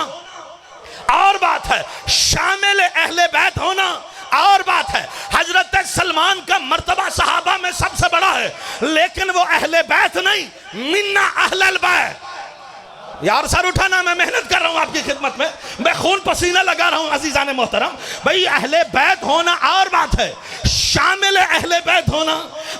और बात है, शामिल अहले बैत होना और बात है। हजरत सलमान का मर्तबा सहाबा में सबसे बड़ा है, लेकिन वो अहले बैत नहीं, मिन्ना अहलल बैत। यार सर उठाना, मैं मेहनत कर रहा हूं आपकी खिदमत में, मैं खून पसीना लगा रहा हूं अजीजान मोहतरम। भाई अहले बैत होना और बात है, शामिल अहले बैत होना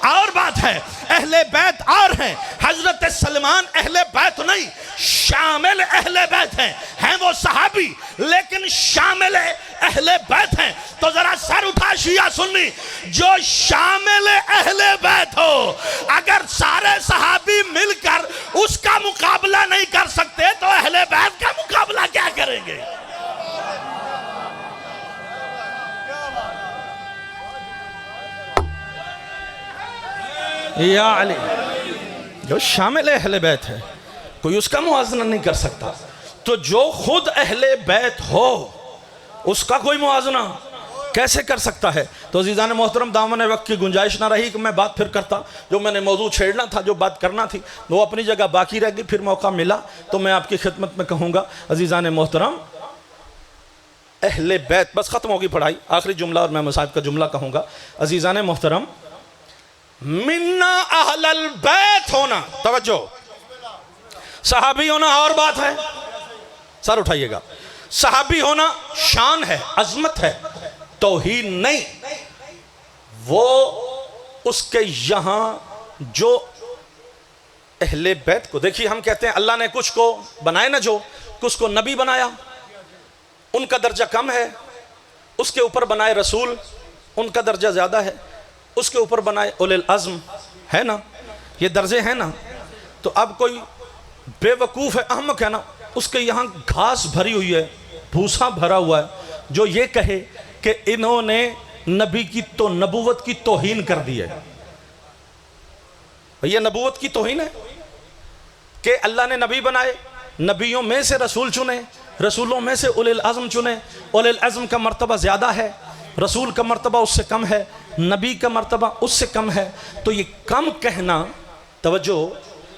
और बात है, अहले बैत और हैं। हजरत सलमान अहले बैत नहीं, शामिल अहले बैत हैं वो सहाबी, लेकिन शामिल अहले बैत हैं। तो जरा सर उठा शिया सुन्नी, जो शामिल अहले बैत हो, अगर सारे सहाबी मिलकर उसका मुकाबला नहीं कर सकते तो अहले बैत का मुकाबला क्या करेंगे। या अली, जो शामिल अहले बैत है कोई उसका मुआवजा नहीं कर सकता, तो जो खुद अहले बैत हो उसका कोई मुआवजा कैसे कर सकता है। तो अज़ीज़ान मोहतरम, दामन वक्त की गुंजाइश ना रही कि मैं बात फिर करता, जो मैंने मौजू छेड़ना था, जो बात करना थी वो अपनी जगह बाकी रह गई, फिर मौका मिला तो मैं आपकी खिदमत में कहूँगा। अज़ीज़ान मोहतरम, अहले बैत, बस ख़त्म होगी पढ़ाई, आखिरी जुमला और मैं मसाहिब का जुमला कहूँगा। अज़ीज़ान मोहतरम, मिन्ना अहलल बैत होना, तवज्जो, सहाबी होना और बात है, सर उठाइएगा, सहाबी होना शान है, अजमत है, तौहीन नहीं। वो उसके यहां जो अहले बैत को, देखिए हम कहते हैं अल्लाह ने कुछ को बनाए ना, जो कुछ को नबी बनाया उनका दर्जा कम है, उसके ऊपर बनाए रसूल उनका दर्जा ज्यादा है, उसके ऊपर बनाए उलिल अज़्म है ना, ये दर्जे हैं ना। तो अब कोई बेवकूफ़ है, अहमक है ना, उसके यहाँ घास भरी हुई है, भूसा भरा हुआ है, जो ये कहे कि इन्होंने नबी की तो नबूवत की तौहीन कर दी है। भैया नबूवत की तौहीन है कि अल्लाह ने नबी बनाए, नबियों में से रसूल चुने, रसूलों में से उलिल अज़्म चुने, उलिल अज़्म का मर्तबा ज़्यादा है, रसूल का मर्तबा उससे कम है, नबी का मर्तबा उससे कम है। तो ये कम कहना, तवज्जो,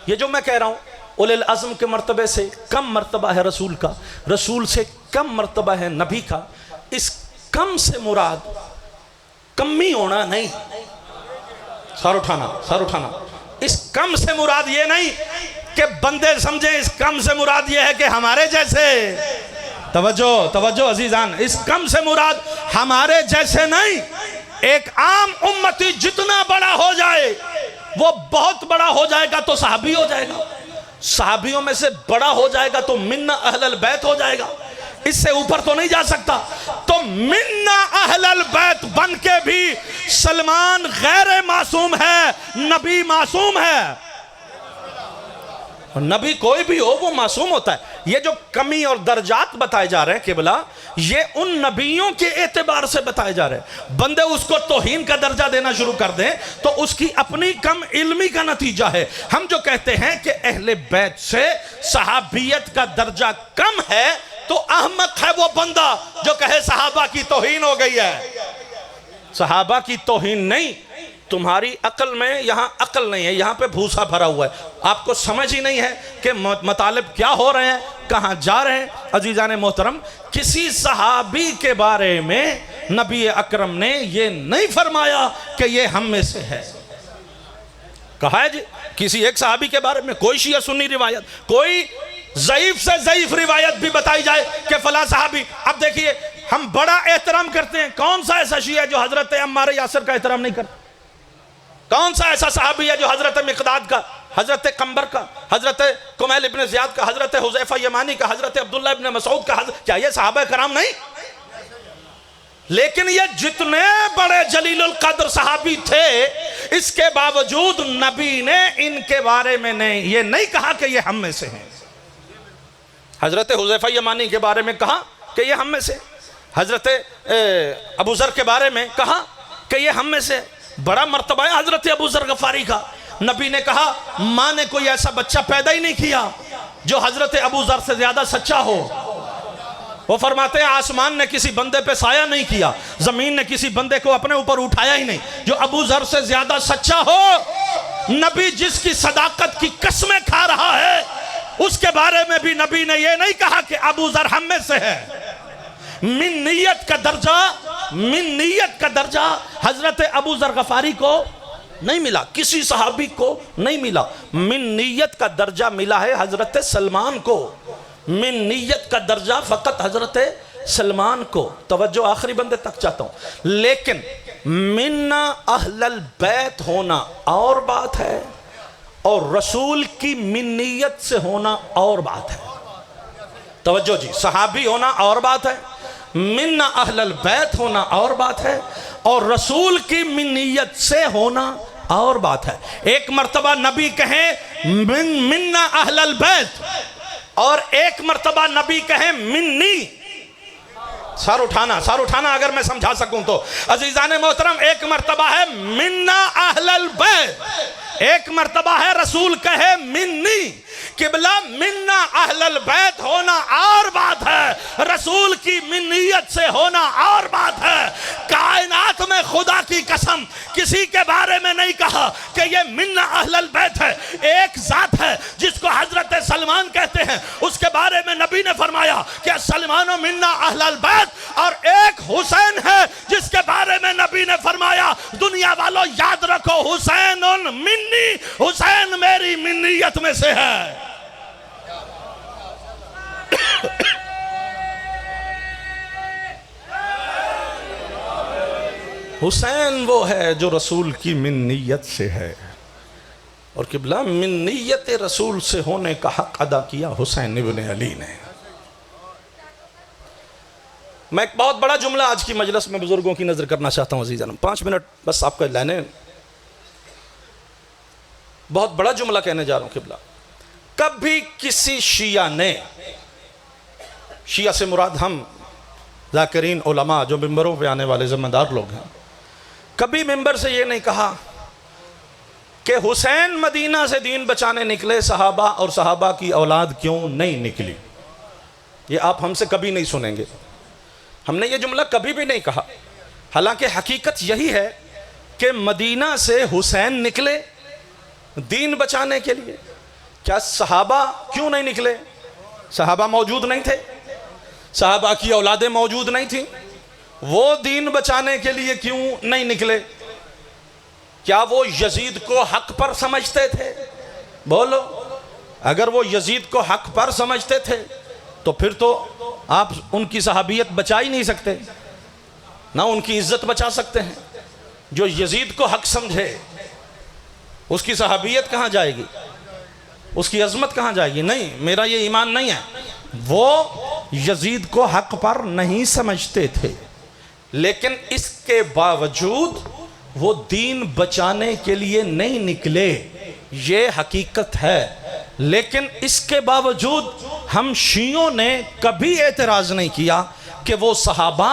ये जो मैं कह रहा हूँ उलिल अज़्म के मर्तबे से कम मर्तबा है रसूल का, रसूल से कम मर्तबा है नबी का, इस कम से मुराद कमी होना नहीं, सर उठाना, इस कम से मुराद ये नहीं कि बंदे समझे, इस कम से मुराद ये है कि हमारे जैसे, तवज्जो अजीजान, इस कम से मुराद हमारे जैसे नहीं, एक आम उम्मती जितना बड़ा हो जाए वो बहुत बड़ा हो जाएगा तो सहाबी हो जाएगा, सहाबियों में से बड़ा हो जाएगा तो मिन्ना अहलल बैत हो जाएगा, इससे ऊपर तो नहीं जा सकता। तो मिन्ना अहलल बैत बन के भी सलमान गैर मासूम है, नबी मासूम है, और नबी कोई भी हो वो मासूम होता है। ये जो कमी और दर्जात बताए जा रहे हैं किबला, ये उन नबियों के एतबार से बताए जा रहे हैं। बंदे उसको तौहीन का दर्जा देना शुरू कर दें तो उसकी अपनी कम इल्मी का नतीजा है। हम जो कहते हैं कि अहले बैत से सहाबियत का दर्जा कम है, तो अहमक है वो बंदा जो कहे सहाबा की तौहीन हो गई है। सहाबा की तौहीन नहीं, तुम्हारी अकल में यहाँ अकल नहीं है, यहाँ पे भूसा भरा हुआ है। आपको समझ ही नहीं है कि मतलब क्या हो रहे हैं, कहाँ जा रहे हैं। अजीजान मोहतरम, किसी सहाबी के बारे में नबी अकरम ने ये नहीं फरमाया कि ये हम में से है। कहा है जी किसी एक सहाबी के बारे में, कोई शिया सुन्नी रिवायत, कोई ज़ईफ से ज़ईफ रिवायत भी बताई जाए कि फला सहाबी। अब देखिए, हम बड़ा एहतराम करते हैं, कौन सा ऐसा शिया जो हजरत अम्मार यासिर का एहतराम नहीं करता? कौन सा ऐसा सहाबी है जो हजरत मिक़दाद का, हजरत कंबर का, हजरत कुमैल इब्न ज़ियाद का, हजरत हुज़ैफा यमानी का, हजरत अब्दुल्लाह इब्न मसऊद का? क्या ये सहाबा कराम नहीं? लेकिन ये जितने बड़े जलीलुल कद्र सहाबी थे, इसके बावजूद नबी ने इनके बारे में ये नहीं कहा कि ये हम में से हैं। हजरत हुज़ैफा यमानी के बारे में कहा कि ये हम में से, हजरत अबू ज़र के बारे में कहा कि ये हम में से। बड़ा मर्तबा है हजरत अबू ज़र गफ़ारी का। नबी ने कहा माँ ने कोई ऐसा बच्चा पैदा ही नहीं किया जो हजरत अबू ज़र से ज़्यादा सच्चा हो। वो फरमाते हैं आसमान ने किसी बंदे पे साया नहीं किया, ज़मीन ने किसी बंदे को अपने ऊपर उठाया ही नहीं जो अबू ज़र से ज़्यादा सच्चा हो। नबी जिसकी सदाकत की कसमें खा रहा है, उसके बारे में भी नबी ने यह नहीं कहा कि अबू ज़र हम में से है। मिन नियत का दर्जा हजरत अबू ज़र गफ़ारी को नहीं मिला, किसी सहाबी को नहीं मिला। मिन नियत का दर्जा मिला है हजरत सलमान को, मिन नियत का दर्जा फ़कत हजरत सलमान को। तवज्जो आखिरी बंदे तक चाहता हूं। लेकिन मिन्ना अहलल बैत होना और बात है, और रसूल की मिन्नियत से होना और बात है। तवज्जो जी, सहाबी होना और बात है, मिन्ना अहलल बैत होना और बात है, और रसूल की मिन्नियत से होना और बात है। एक मर्तबा नबी कहें मिन्ना अहलल बैत, और एक मर्तबा नबी कहें मिन्नी। सर उठाना अगर मैं समझा सकूं तो। अजीजान मोहतरम, एक मर्तबा है मिन्ना अहलल बैत, एक मर्तबा है रसूल कहे मिन्नी। किबला मिन्ना अहलल बैत होना और बात है, रसूल की मिन्नियत से होना और बात है। कायनात में खुदा की कसम किसी के बारे में नहीं कहा कि ये मिन्ना अहलल बैत है। एक जात है जिसको हजरत सलमान कहते हैं, उसके बारे में नबी ने फरमाया कि सलमान मिन्ना अहलल बैत, और एक हुसैन है जिसके बारे में नबी ने फरमाया दुनिया वालों याद रखो हुसैन मिन्नी, हुसैन मेरी मिन्नियत में से है। हुसैन वो है जो रसूल की मिन्नियत से है, और किबला मिन्नियत रसूल से होने का हक अदा किया हुसैन इब्न अली ने। मैं एक बहुत बड़ा जुमला आज की मजलिस में बुजुर्गों की नजर करना चाहता हूं अजीज़ान, 5 मिनट बस आपका लेने। बहुत बड़ा जुमला कहने जा रहा हूं। किबला, कभी किसी शिया ने, शिया से मुराद हम ज़ाकिरीन उलमा जो मिंबरों पे आने वाले ज़िम्मेदार लोग हैं, कभी मिंबर से ये नहीं कहा कि हुसैन मदीना से दीन बचाने निकले, सहाबा और सहाबा की औलाद क्यों नहीं निकली। ये आप हमसे कभी नहीं सुनेंगे। हमने ये जुमला कभी भी नहीं कहा। हालांकि हकीकत यही है कि मदीना से हुसैन निकले दीन बचाने के लिए। क्या सहाबा क्यों नहीं निकले? सहाबा मौजूद नहीं थे, सहाबा की औलादें मौजूद नहीं थी, वो दीन बचाने के लिए क्यों नहीं निकले? क्या वो यजीद को हक पर समझते थे? बोलो, अगर वो यजीद को हक पर समझते थे तो फिर तो आप उनकी सहाबियत बचा ही नहीं सकते, ना उनकी इज्जत बचा सकते हैं। जो यजीद को हक समझे उसकी सहाबियत कहाँ जाएगी, उसकी अजमत कहाँ जाएगी? नहीं, मेरा ये ईमान नहीं है। वो यजीद को हक पर नहीं समझते थे, लेकिन इसके बावजूद वो दीन बचाने के लिए नहीं निकले, ये हकीकत है। लेकिन इसके बावजूद हम शियों ने कभी एतराज़ नहीं किया कि वो सहाबा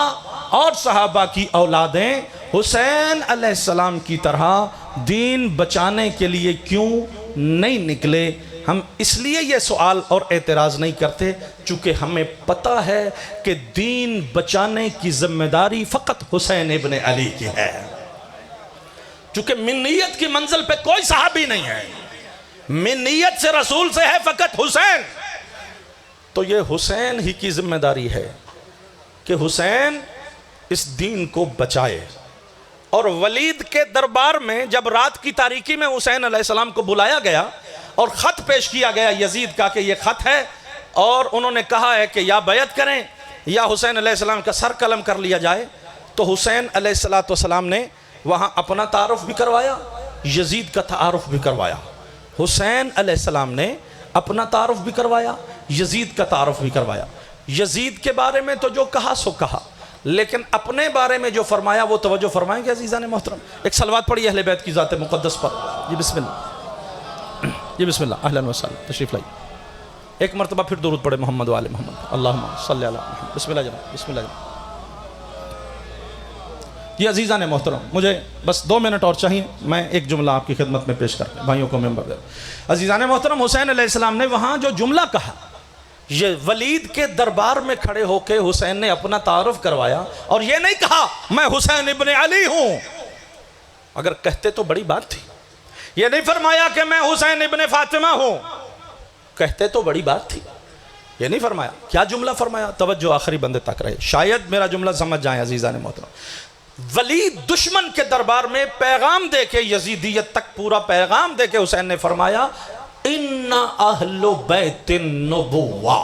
और सहाबा की औलादें हुसैन अलैहिस्सलाम की तरह दीन बचाने के लिए क्यों नहीं निकले। हम इसलिए ये सवाल और एतराज़ नहीं करते चूँकि हमें पता है कि दीन बचाने की जिम्मेदारी फ़कत हुसैन इब्न अली की है। चूंकि मिन्नियत की मंजिल पे कोई सहाबी नहीं है, मिन्नियत से रसूल से है फकत हुसैन। तो ये हुसैन ही की जिम्मेदारी है कि हुसैन इस दीन को बचाए। और वलीद के दरबार में जब रात की तारीकी में हुसैन अलैहिस्सलाम को बुलाया गया और ख़त पेश किया गया यजीद का कि ये ख़त है और उन्होंने कहा है कि या बैत करें या हुसैन अलैहिस्सलाम का सर कलम कर लिया जाए, तो हुसैन अलैहिस्सलाम ने वहाँ अपना तारुफ भी करवाया, यजीद का तारुफ भी करवाया। हुसैन अलैहिस्सलाम ने अपना तारुफ भी करवाया, यजीद का तारुफ भी करवाया। यजीद के बारे में तो जो कहा सो कहा, लेकिन अपने बारे में जो फरमाया वो तवज्जो फरमाएंगे अजीज़ान मोहतरम। एक सलवात पढ़िए अहले बैत की ज़ात मुक़द्दस पर। जी बिस्मिल्लाह, जी बिस्मिल्लाह, अहलन व सहलन, तशरीफ़ लाइए। एक मरतबा फिर दुरूद पढ़े मोहम्मद वाले मोहम्मद, अल्लाहुम्मा सल्ली अला मुहम्मद। बिस्मिल्लाह जनाब, बिस्मिल्लाह जनाब। ये अजीज़ान मोहतरम, मुझे बस 2 मिनट और चाहिए, मैं एक जुमला आपकी खिदमत में पेश करके भाइयों को मेंबर दे। अजीज़ान मोहतरम, हुसैन अलैहिस्सलाम ने वहाँ जो जुमला कहा, ये वलीद के दरबार में खड़े होकर हुसैन ने अपना तारुफ करवाया और ये नहीं कहा मैं हुसैन इब्ने अली हूँ। अगर कहते तो बड़ी बात थी। ये नहीं फरमाया कि मैं हुसैन इब्ने फातिमा हूँ, कहते तो बड़ी बात थी। ये नहीं फरमाया। क्या जुमला फरमाया? तवज्जो आखिरी बंदे तक रहे, शायद मेरा जुमला समझ जाए अजीज़ान मोहतरम। वलीद दुश्मन के दरबार में पैगाम दे के, यजीदियत तक पूरा पैगाम दे के हुसैन ने फरमाया इन्ना अहलो बैतिन नबुव्वा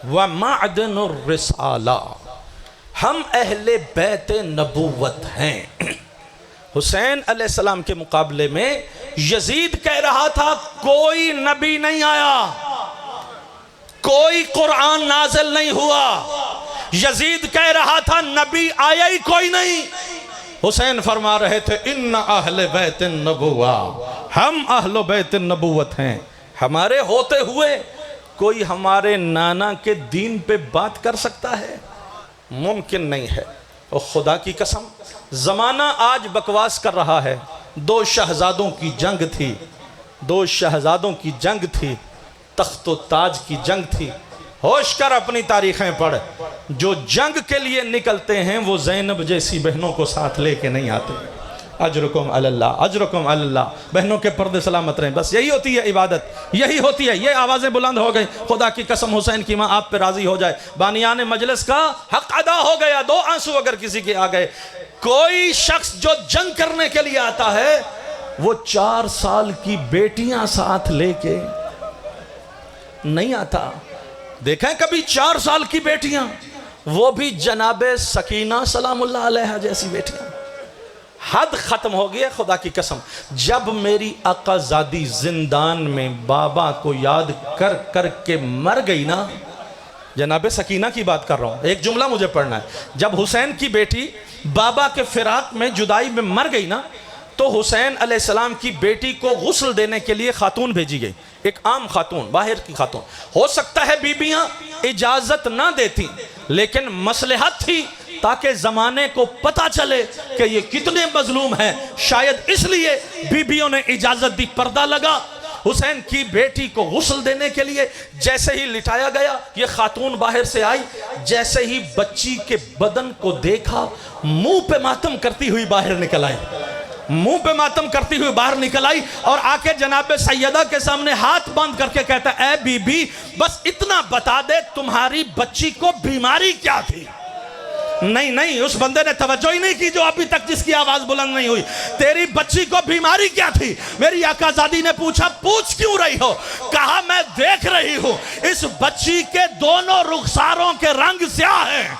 व माअदनुर रिसाला, हम अहले बैत नबुव्वत हैं। हुसैन अलैहिस्सलाम के मुकाबले में यजीद कह रहा था कोई नबी नहीं आया, कोई कुरान नाज़िल नहीं हुआ। यजीद कह रहा था नबी आया ही कोई नहीं। हुसैन फरमा रहे थे इन्ना अहले बैत नबुव्वा, हम अहलो बैत नबुव्वत हैं। हमारे होते हुए कोई हमारे नाना के दीन पे बात कर सकता है? मुमकिन नहीं है। और खुदा की कसम, ज़माना आज बकवास कर रहा है। 2 शहजादों की जंग थी, 2 शहजादों की जंग थी, तख्त व ताज की जंग थी। होश कर अपनी तारीखें पढ़। जो जंग के लिए निकलते हैं वो ज़ैनब जैसी बहनों को साथ लेके नहीं आते। अजरुकुम अल्लाह, अजरुकुम अल्लाह। बहनों के पर्दे सलामत रहें, बस यही होती है इबादत, यही होती है। ये आवाज़ें बुलंद हो गई, खुदा की कसम हुसैन की माँ आप पे राज़ी हो जाए। बानियाने मजलिस का हक अदा हो गया। 2 आंसू अगर किसी के आ गए। कोई शख्स जो जंग करने के लिए आता है वो 4 साल की बेटियां साथ लेके नहीं आता। देखा है कभी 4 साल की बेटियां, वो भी जनाबे सकीना सलामुल्लाह अलैहा जैसी बेटियां। हद खत्म हो गई है खुदा की कसम। जब मेरी आकाज़ादी जिंदान में बाबा को याद कर कर के मर गई ना, जनाबे सकीना की बात कर रहा हूँ, एक जुमला मुझे पढ़ना है। जब हुसैन की बेटी बाबा के फिराक में जुदाई में मर गई ना, तो हुसैन अलैहिस्सलाम की बेटी को गुस्ल देने के लिए खातून भेजी गई, एक आम खातून, बाहर की खातून। हो सकता है बीबियां इजाजत ना देती, लेकिन मसलहत थी ताकि ज़माने को पता चले कि ये कितने मजलूम हैं। शायद इसलिए बीबियों ने इजाज़त दी। पर्दा लगा हुसैन की बेटी को गुस्ल देने के लिए। जैसे ही लिटाया गया, ये खातून बाहर से आई, जैसे ही बच्ची के बदन को देखा, मुंह पे मातम करती हुई बाहर निकल आई, मुंह पे मातम करती हुई बाहर निकल आई और आके जनाब सैयदा के सामने हाथ बांध करके कहता, ऐ बीबी बस इतना बता दे तुम्हारी बच्ची को बीमारी क्या थी। नहीं नहीं, उस बंदे ने तवज्जो ही नहीं की जो अभी तक जिसकी आवाज बुलंद नहीं हुई। तेरी बच्ची को बीमारी क्या थी? मेरी आकाज़ादी ने पूछा, पूछ क्यों रही हो? कहा मैं देख रही हूं इस बच्ची के दोनों रुखसारों के रंग स्याह हैं,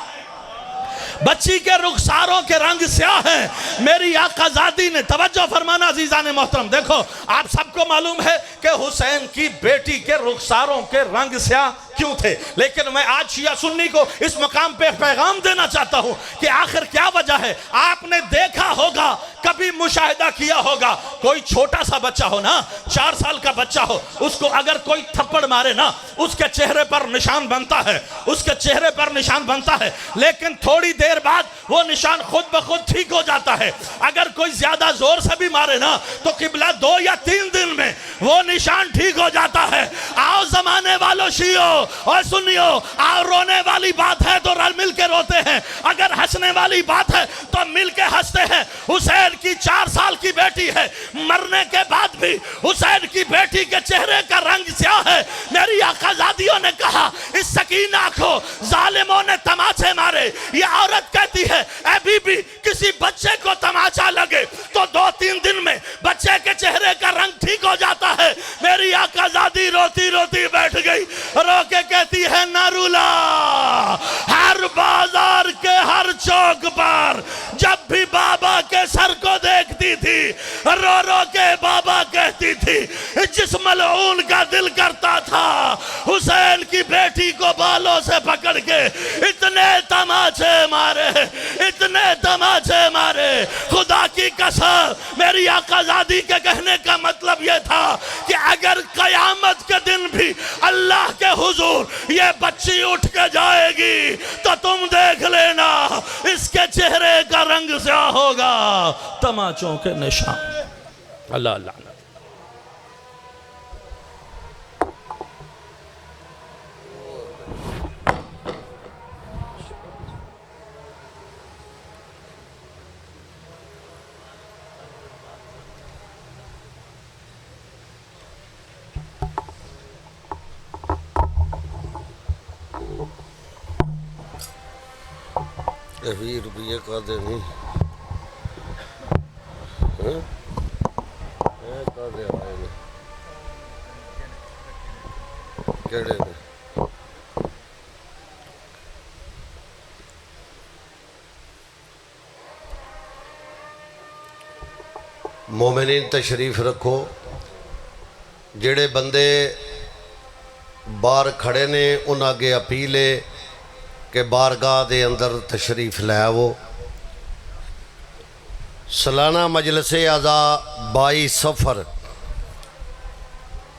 बच्ची के रुखसारों के रंग स्याह हैं। मेरी आकाज़ादी ने, तवज्जो फरमाना अजीज़ान मोहतरम, देखो आप सबको मालूम है कि हुसैन की बेटी के रुखसारों के रंग स्याह क्यों थे, लेकिन मैं आज शिया सुन्नी को इस मकाम पे पैगाम देना चाहता हूं कि आखिर क्या वजह है। आपने देखा होगा, कभी मुशाहिदा किया होगा, कोई छोटा सा बच्चा हो ना, 4 साल का बच्चा हो, उसको अगर कोई थप्पड़ मारे ना, उसके चेहरे पर निशान बनता है, उसके चेहरे पर निशान बनता है, लेकिन थोड़ी देर बाद वो निशान खुद ब खुद ठीक हो जाता है। अगर कोई ज्यादा जोर से भी मारे ना, तो किबला 2 या 3 दिन में वो निशान ठीक हो जाता है। आओ जमाने वालों शियो और सुनियो, आओ रोने वाली बात है तो रल मिल के रोते हैं, अगर हंसने वाली बात है तो सब मिल के हंसते हैं। हुसैन की 4 साल की बेटी है, मरने के बाद भी हुसैन की बेटी के चेहरे का रंग स्याह है। मेरी आकाजादियों ने कहा इस सकीना को जालिमों ने तमाचे मारे। ये औरत कहती है ए बीबी, किसी बच्चे को तमाचा लगे तो 2-3 दिन में बच्चे के चेहरे का रंग ठीक हो जाता है। मेरी आकाजादी रोती रोती बैठ गई, रो के कहती है नारुला, हर बाजार के हर चौक पर जब भी बाबा के सर को देखती थी, रो रो के बाबा कहती थी जिस मलऊन का दिल करता था हुसैन की बेटी को बालों से पकड़ के इतने तमाचे मारे, इतने तमाचे मारे। खुदा की कसम, मेरी आकाजादी के कहने का मतलब यह था कि अगर कयामत के दिन भी अल्लाह के हुजूर ये बच्ची उठ के जाएगी तो तुम देख लेना इसके चेहरे का रंग स्याह होगा, तमाचों के निशान। अल्लाह लानत। ₹20 का देनी केड़े ने मोमिनीन तशरीफ रखो। जेड़े बंदे बाहर खड़े ने उन अगे अपील है कि बारगाह दे अंदर तशरीफ लै आवो। सालाना मजलिस आज़ा 22 सफ़र